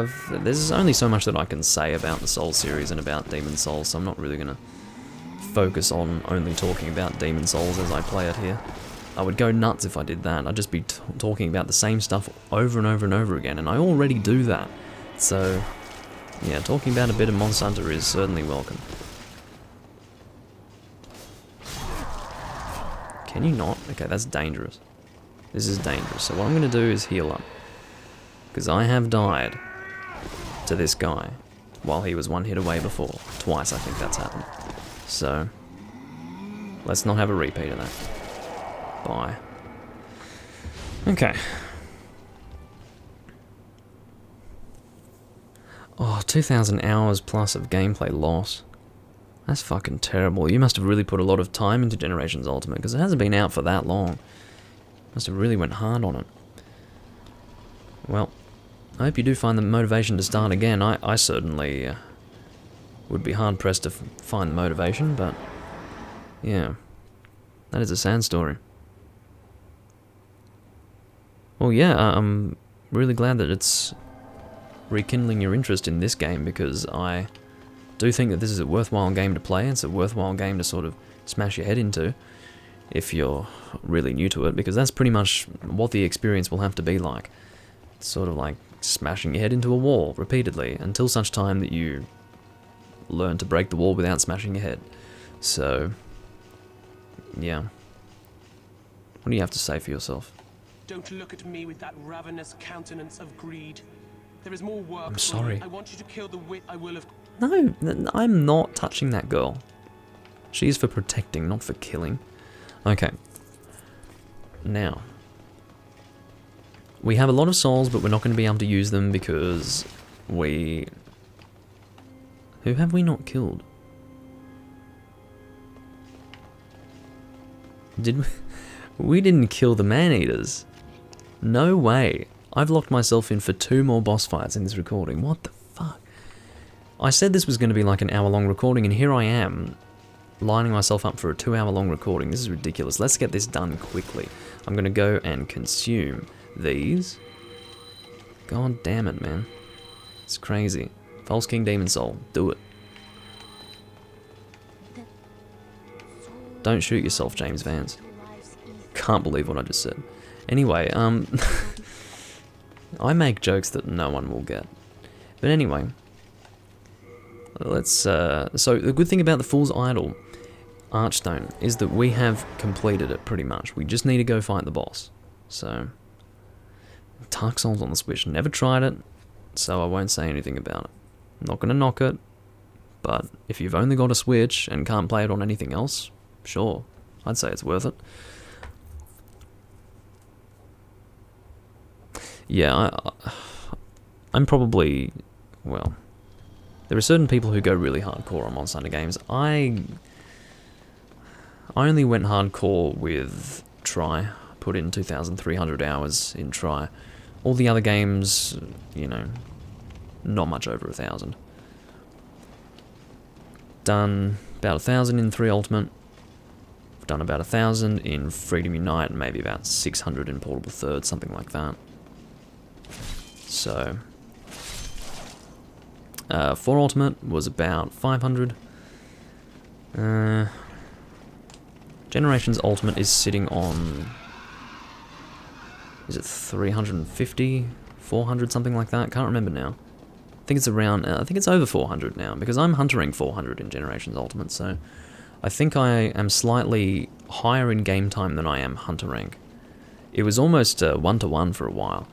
there's only so much that I can say about the Souls series and about Demon Souls, so I'm not really gonna focus on only talking about Demon Souls as I play it here. I would go nuts if I did that. I'd just be talking about the same stuff over and over and over again, and I already do that. So, yeah, talking about a bit of Monster Hunter is certainly welcome. Can you not? Okay, that's dangerous. This is dangerous. So what I'm going to do is heal up. Because I have died to this guy while he was one hit away before. Twice I think that's happened. So, let's not have a repeat of that. Bye. Okay. Oh, 2,000 hours plus of gameplay lost. That's fucking terrible. You must have really put a lot of time into Generations Ultimate, because it hasn't been out for that long. Must have really went hard on it. Well, I hope you do find the motivation to start again. I certainly would be hard-pressed to find the motivation, but yeah, that is a sad story. Well, yeah, I'm really glad that it's rekindling your interest in this game, because I do think that this is a worthwhile game to play. It's a worthwhile game to sort of smash your head into if you're really new to it, because that's pretty much what the experience will have to be like. It's sort of like smashing your head into a wall repeatedly until such time that you learn to break the wall without smashing your head. So, yeah. What do you have to say for yourself? Don't look at me with that ravenous countenance of greed. There is more work. I'm sorry. I want you to kill the wit. I will have. No, I'm not touching that girl. She's for protecting, not for killing. Okay. Now, we have a lot of souls, but we're not going to be able to use them because we... Who have we not killed? Did we... We didn't kill the man-eaters. No way. I've locked myself in for 2 more boss fights in this recording. What the fuck? I said this was going to be like an hour-long recording, and here I am, lining myself up for a 2-hour-long recording. This is ridiculous. Let's get this done quickly. I'm going to go and consume these. God damn it, man. It's crazy. False King Demon Soul. Do it. Don't shoot yourself, James Vance. Can't believe what I just said. Anyway, I make jokes that no one will get. But anyway, let's, so the good thing about the Fool's Idol Archstone is that we have completed it pretty much. We just need to go fight the boss. So, Dark Souls on the Switch. Never tried it, so I won't say anything about it. I'm not gonna knock it, but if you've only got a Switch and can't play it on anything else, sure, I'd say it's worth it. Yeah, I'm probably, well, there are certain people who go really hardcore on Monster Hunter games. I only went hardcore with Try, put in 2,300 hours in Try. All the other games, you know, not much over 1,000. Done about 1,000 in 3 Ultimate. Done about 1,000 in Freedom Unite, and maybe about 600 in Portable Third, something like that. So, 4 Ultimate was about 500. Generations Ultimate is sitting on... Is it 350? 400? Something like that? Can't remember now. I think it's around... I think it's over 400 now, because I'm huntering 400 in Generations Ultimate, so... I think I am slightly higher in game time than I am hunter rank. It was almost 1-to-1 for a while,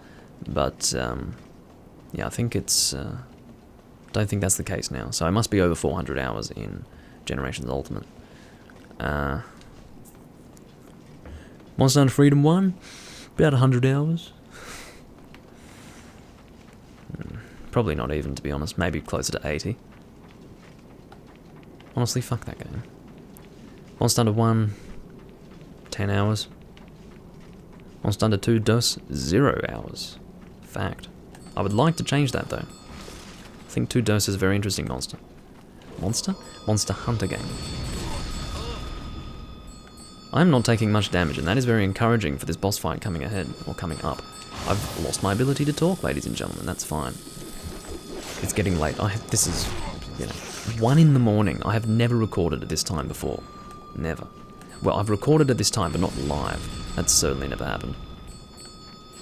but yeah, I think it's... don't think that's the case now, so I must be over 400 hours in Generations Ultimate. Monster Hunter Freedom 1, about 100 hours. Probably not even, to be honest, maybe closer to 80. Honestly, fuck that game. Monster Hunter 1, 10 hours. Monster Hunter 2 DOS, 0 hours. Fact. I would like to change that though. I think 2 DOS is a very interesting monster. Monster? Monster Hunter game. I'm not taking much damage, and that is very encouraging for this boss fight coming ahead, or coming up. I've lost my ability to talk, ladies and gentlemen, that's fine. It's getting late. This is, 1 in the morning. I have never recorded at this time before. Never. Well, I've recorded at this time, but not live. That's certainly never happened.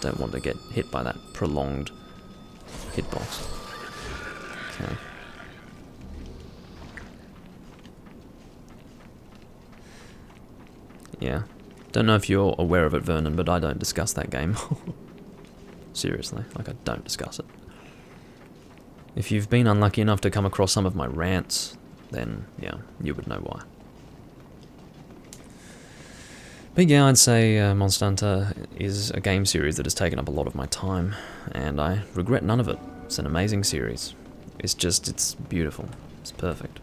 Don't want to get hit by that prolonged hitbox. Okay. Yeah. Don't know if you're aware of it, Vernon, but I don't discuss that game. Seriously, like I don't discuss it. If you've been unlucky enough to come across some of my rants, then yeah, you would know why. But yeah, I'd say Monster Hunter is a game series that has taken up a lot of my time, and I regret none of it. It's an amazing series. It's just, it's beautiful. It's perfect.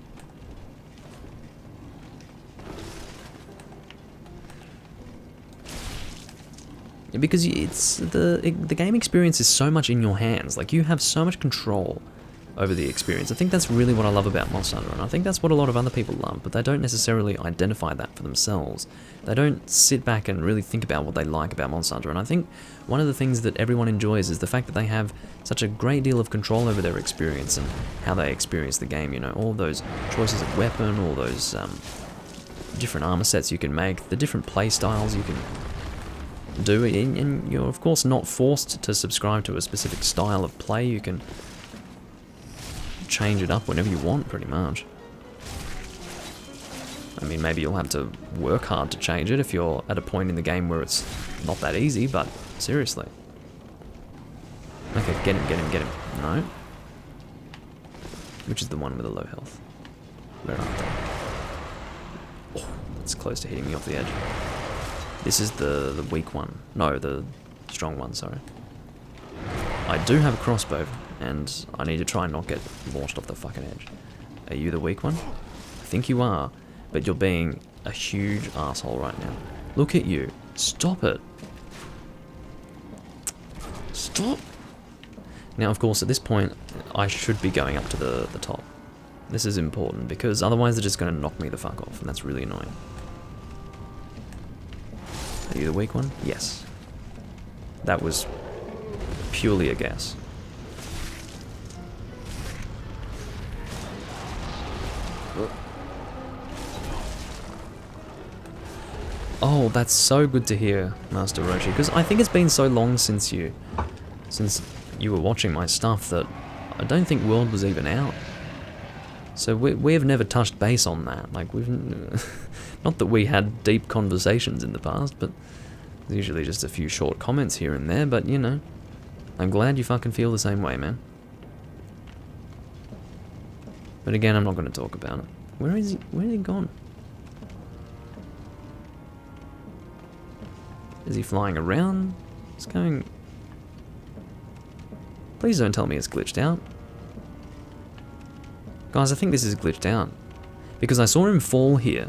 Because it's the game experience is so much in your hands. Like, you have so much control over the experience. I think that's really what I love about Monster Hunter, and I think that's what a lot of other people love, but they don't necessarily identify that for themselves. They don't sit back and really think about what they like about Monster Hunter, and I think one of the things that everyone enjoys is the fact that they have such a great deal of control over their experience and how they experience the game, all those choices of weapon, all those different armor sets you can make, the different play styles you can do, and you're of course not forced to subscribe to a specific style of play. You can change it up whenever you want, pretty much. I mean, maybe you'll have to work hard to change it if you're at a point in the game where it's not that easy, but seriously. Okay, get him, get him, get him. No. Which is the one with the low health? Where are they? Oh, that's close to hitting me off the edge. This is the weak one. No, the strong one, sorry. I do have a crossbow, and I need to try and not get launched off the fucking edge. Are you the weak one? I think you are, but you're being a huge asshole right now. Look at you. Stop it. Stop. Now, of course, at this point, I should be going up to the top. This is important, because otherwise they're just going to knock me the fuck off, and that's really annoying. Are you the weak one? Yes. That was purely a guess. Oh, that's so good to hear, Master Roshi, because I think it's been so long since you were watching my stuff that I don't think World was even out. So we have never touched base on that. Like, we've... Not that we had deep conversations in the past, but usually just a few short comments here and there, but, I'm glad you fucking feel the same way, man. But again, I'm not going to talk about it. Where is he? Where is he gone? Is he flying around? It's going... Please don't tell me it's glitched out. Guys, I think this is glitched out. Because I saw him fall here.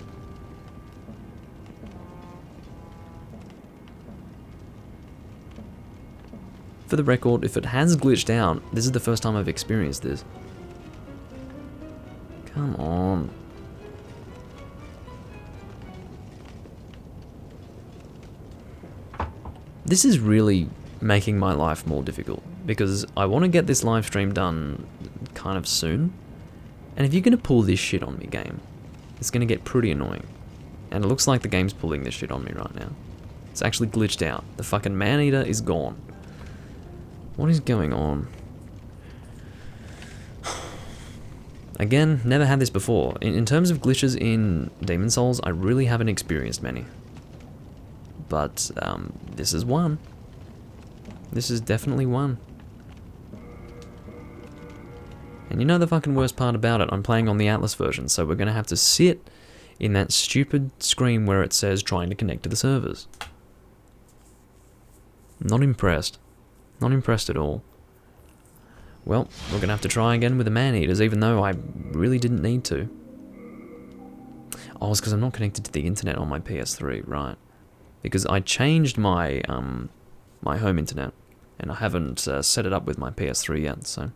For the record, if it has glitched out, this is the first time I've experienced this. Come on. This is really making my life more difficult, because I want to get this live stream done kind of soon. And if you're going to pull this shit on me, game, it's going to get pretty annoying. And it looks like the game's pulling this shit on me right now. It's actually glitched out. The fucking man-eater is gone. What is going on? Again, never had this before. In terms of glitches in Demon's Souls, I really haven't experienced many. But, this is one. This is definitely one. And you know the fucking worst part about it? I'm playing on the Atlus version, so we're gonna have to sit in that stupid screen where it says trying to connect to the servers. Not impressed. Not impressed at all. Well, we're gonna have to try again with the man-eaters, even though I really didn't need to. Oh, it's because I'm not connected to the internet on my PS3, right? Because I changed my my home internet, and I haven't set it up with my PS3 yet, so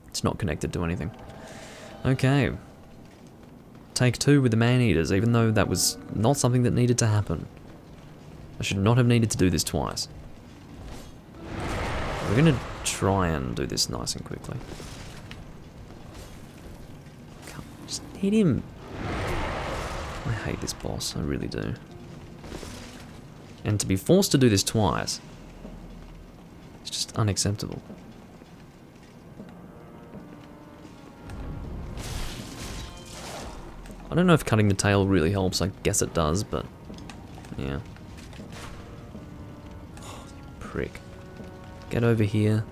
it's not connected to anything. Okay. Take 2 with the man-eaters, even though that was not something that needed to happen. I should not have needed to do this twice. We're gonna try and do this nice and quickly. Come on, just hit him. I hate this boss, I really do. And to be forced to do this twice, it's just unacceptable. I don't know if cutting the tail really helps, I guess it does, but yeah. Oh, you prick. Get over here.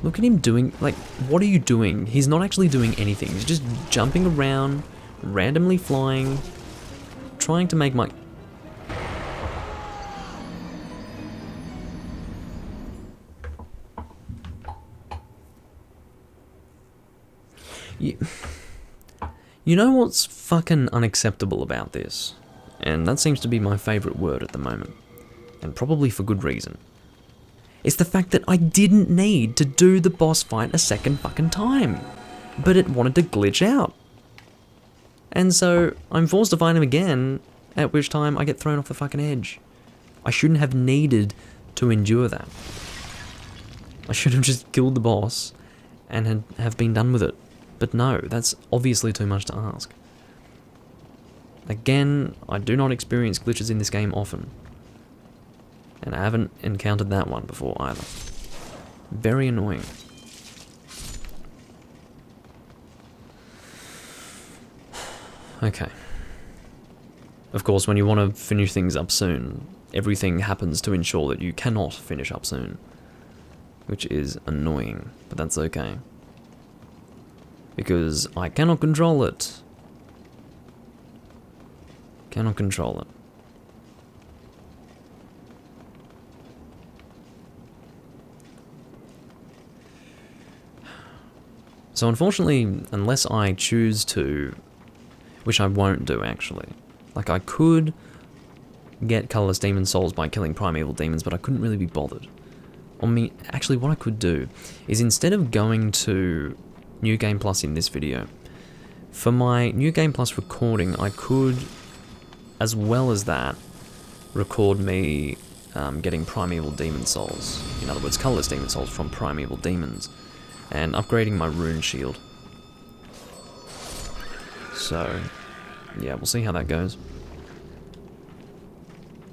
Look at him doing, like, what are you doing? He's not actually doing anything. He's just jumping around, randomly flying, trying to make my... You know what's fucking unacceptable about this? And that seems to be my favourite word at the moment. And probably for good reason. It's the fact that I didn't need to do the boss fight a second fucking time. But it wanted to glitch out. And so I'm forced to fight him again, at which time I get thrown off the fucking edge. I shouldn't have needed to endure that. I should have just killed the boss and have been done with it. But no, that's obviously too much to ask. Again, I do not experience glitches in this game often. And I haven't encountered that one before either. Very annoying. Okay. Of course, when you want to finish things up soon, everything happens to ensure that you cannot finish up soon. Which is annoying, but that's okay. Because I cannot control it. Cannot control it. So unfortunately, unless I choose to, which I won't do actually, like I could get Colorless Demon Souls by killing primeval demons, but I couldn't really be bothered. Actually what I could do is instead of going to New Game Plus in this video, for my New Game Plus recording, I could, as well as that, record me getting Primeval Demon Souls. In other words, Colorless Demon Souls from Primeval Demons, and upgrading my Rune Shield. So, yeah, we'll see how that goes.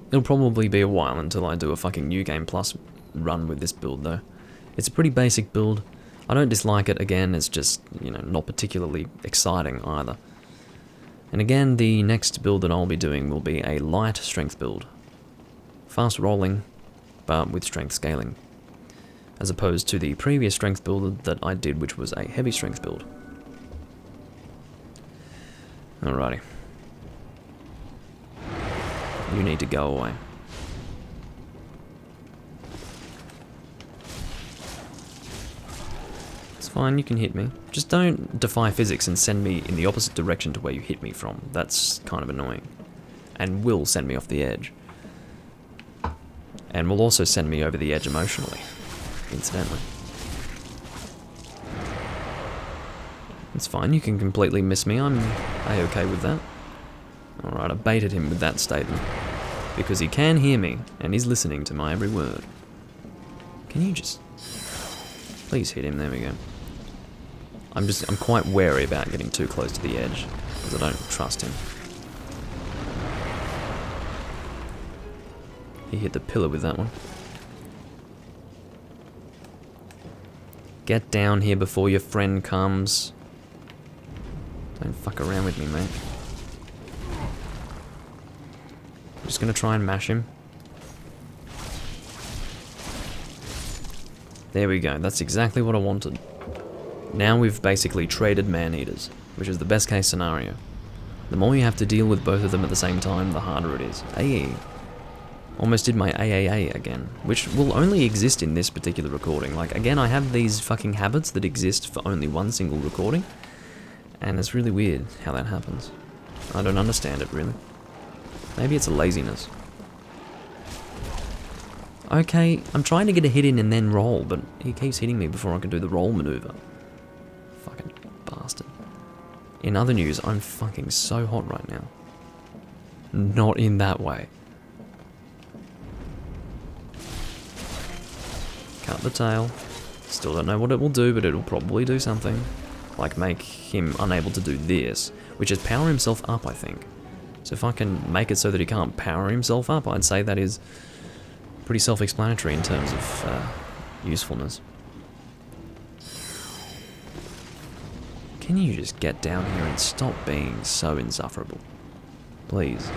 It'll probably be a while until I do a fucking New Game Plus run with this build, though. It's a pretty basic build. I don't dislike it, again, it's just, you know, not particularly exciting either. And again, the next build that I'll be doing will be a light strength build. Fast rolling, but with strength scaling. As opposed to the previous strength build that I did, which was a heavy strength build. Alrighty. You need to go away. Fine, you can hit me. Just don't defy physics and send me in the opposite direction to where you hit me from. That's kind of annoying. And will send me off the edge. And will also send me over the edge emotionally, incidentally. It's fine, you can completely miss me. I'm A-okay with that. Alright, I baited him with that statement. Because he can hear me, and he's listening to my every word. Can you just... Please hit him, there we go. I'm quite wary about getting too close to the edge, because I don't trust him. He hit the pillar with that one. Get down here before your friend comes. Don't fuck around with me, mate. I'm just gonna try and mash him. There we go, that's exactly what I wanted. Now we've basically traded man-eaters, which is the best case scenario. The more you have to deal with both of them at the same time, the harder it is. Ayy. Almost did my AAA again, which will only exist in this particular recording. Like, again, I have these fucking habits that exist for only one single recording, and it's really weird how that happens. I don't understand it, really. Maybe it's a laziness. Okay, I'm trying to get a hit in and then roll, but he keeps hitting me before I can do the roll maneuver. Fucking bastard. In other news, I'm fucking so hot right now. Not in that way. Cut the tail. Still don't know what it will do, but it'll probably do something. Like make him unable to do this, which is power himself up, I think. So if I can make it so that he can't power himself up, I'd say that is pretty self-explanatory in terms of usefulness. Can you just get down here and stop being so insufferable? Please.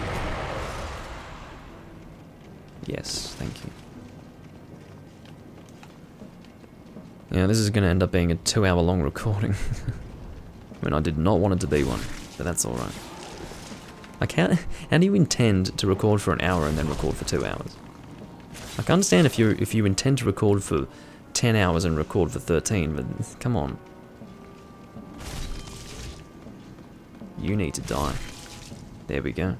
Yes, thank you. Yeah, this is going to end up being a 2-hour-long recording. I mean, I did not want it to be one, but that's alright. Like, how do you intend to record for an hour and then record for 2 hours? Like, I understand if you intend to record for 10 hours and record for 13, but come on. You need to die. There we go.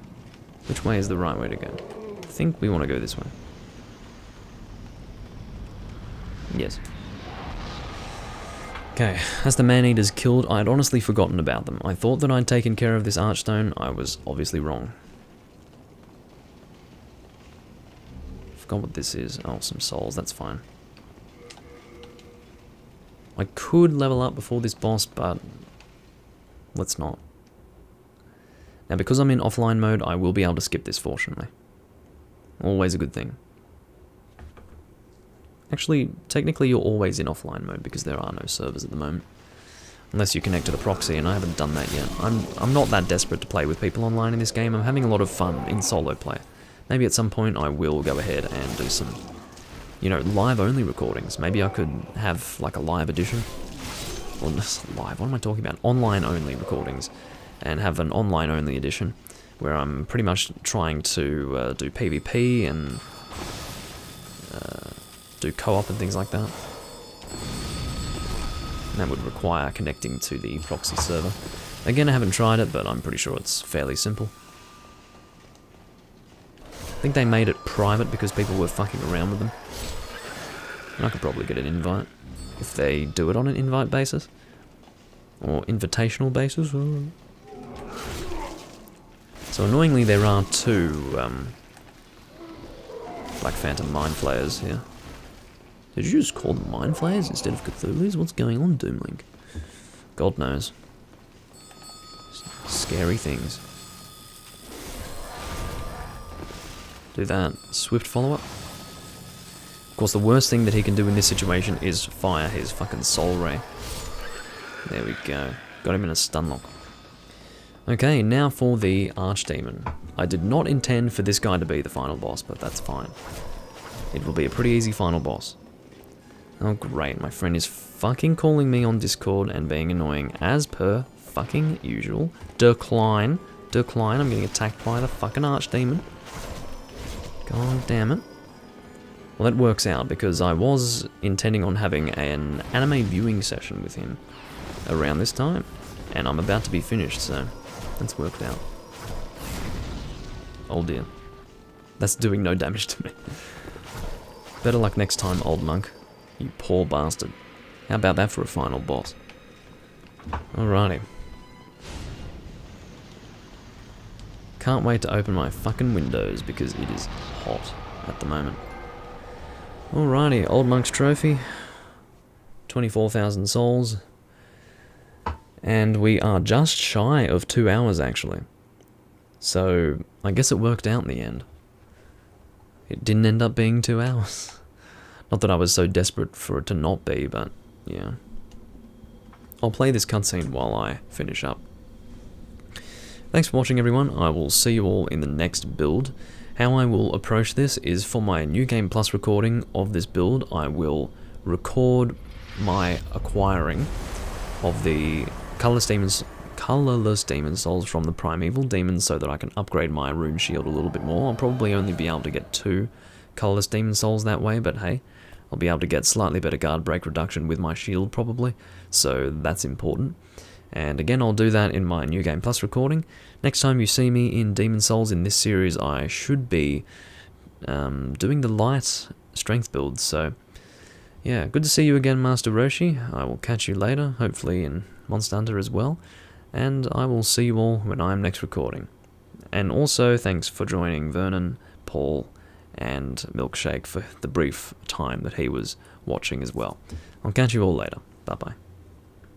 Which way is the right way to go? I think we want to go this way. Yes. Okay, as the man-eaters killed, I had honestly forgotten about them. I thought that I'd taken care of this archstone. I was obviously wrong. Forgot what this is. Oh, some souls, that's fine. I could level up before this boss, but let's not. Now, because I'm in offline mode, I will be able to skip this, fortunately. Always a good thing. Actually, technically you're always in offline mode because there are no servers at the moment. Unless you connect to the proxy, and I haven't done that yet. I'm not that desperate to play with people online in this game. I'm having a lot of fun in solo play. Maybe at some point I will go ahead and do some, you know, live-only recordings. Maybe I could have, like, a live edition. Or live, what am I talking about? Online-only recordings. And have an online-only edition where I'm pretty much trying to do PvP and do co-op and things like that. And that would require connecting to the proxy server. Again, I haven't tried it, but I'm pretty sure it's fairly simple. I think they made it private because people were fucking around with them. And I could probably get an invite if they do it on an invite basis. Or invitational basis. So annoyingly there are two Black Phantom Mind Flayers here. Did you just call them Mind Flayers instead of Cthulhu's? What's going on, Doomlink? God knows. Scary things. Do that. Swift follow-up. Of course, the worst thing that he can do in this situation is fire his fucking Soul Ray. There we go. Got him in a stun lock. Okay, now for the Archdemon. I did not intend for this guy to be the final boss, but that's fine. It will be a pretty easy final boss. Oh great, my friend is fucking calling me on Discord and being annoying as per fucking usual. Decline. Decline, I'm getting attacked by the fucking Archdemon. God damn it. Well, that works out because I was intending on having an anime viewing session with him around this time. And I'm about to be finished, so that's worked out. Oh dear. That's doing no damage to me. Better luck next time, old monk. You poor bastard. How about that for a final boss? Alrighty. Can't wait to open my fucking windows because it is hot at the moment. Alrighty, Old Monk's Trophy. 24,000 souls. And we are just shy of 2 hours actually. So I guess it worked out in the end. It didn't end up being 2 hours. Not that I was so desperate for it to not be, but yeah. I'll play this cutscene while I finish up. Thanks for watching everyone, I will see you all in the next build. How I will approach this is for my New Game Plus recording of this build, I will record my acquiring of the colorless demon souls from the primeval demons so that I can upgrade my rune shield a little bit more. I'll probably only be able to get 2 colorless demon souls that way, but hey, I'll be able to get slightly better guard break reduction with my shield probably, so that's important. And again, I'll do that in my New Game Plus recording. Next time you see me in Demon Souls in this series, I should be doing the light strength build. So, yeah, good to see you again, Master Roshi. I will catch you later, hopefully in Monster Hunter as well. And I will see you all when I'm next recording. And also, thanks for joining Vernon, Paul, and Milkshake for the brief time that he was watching as well. I'll catch you all later. Bye-bye.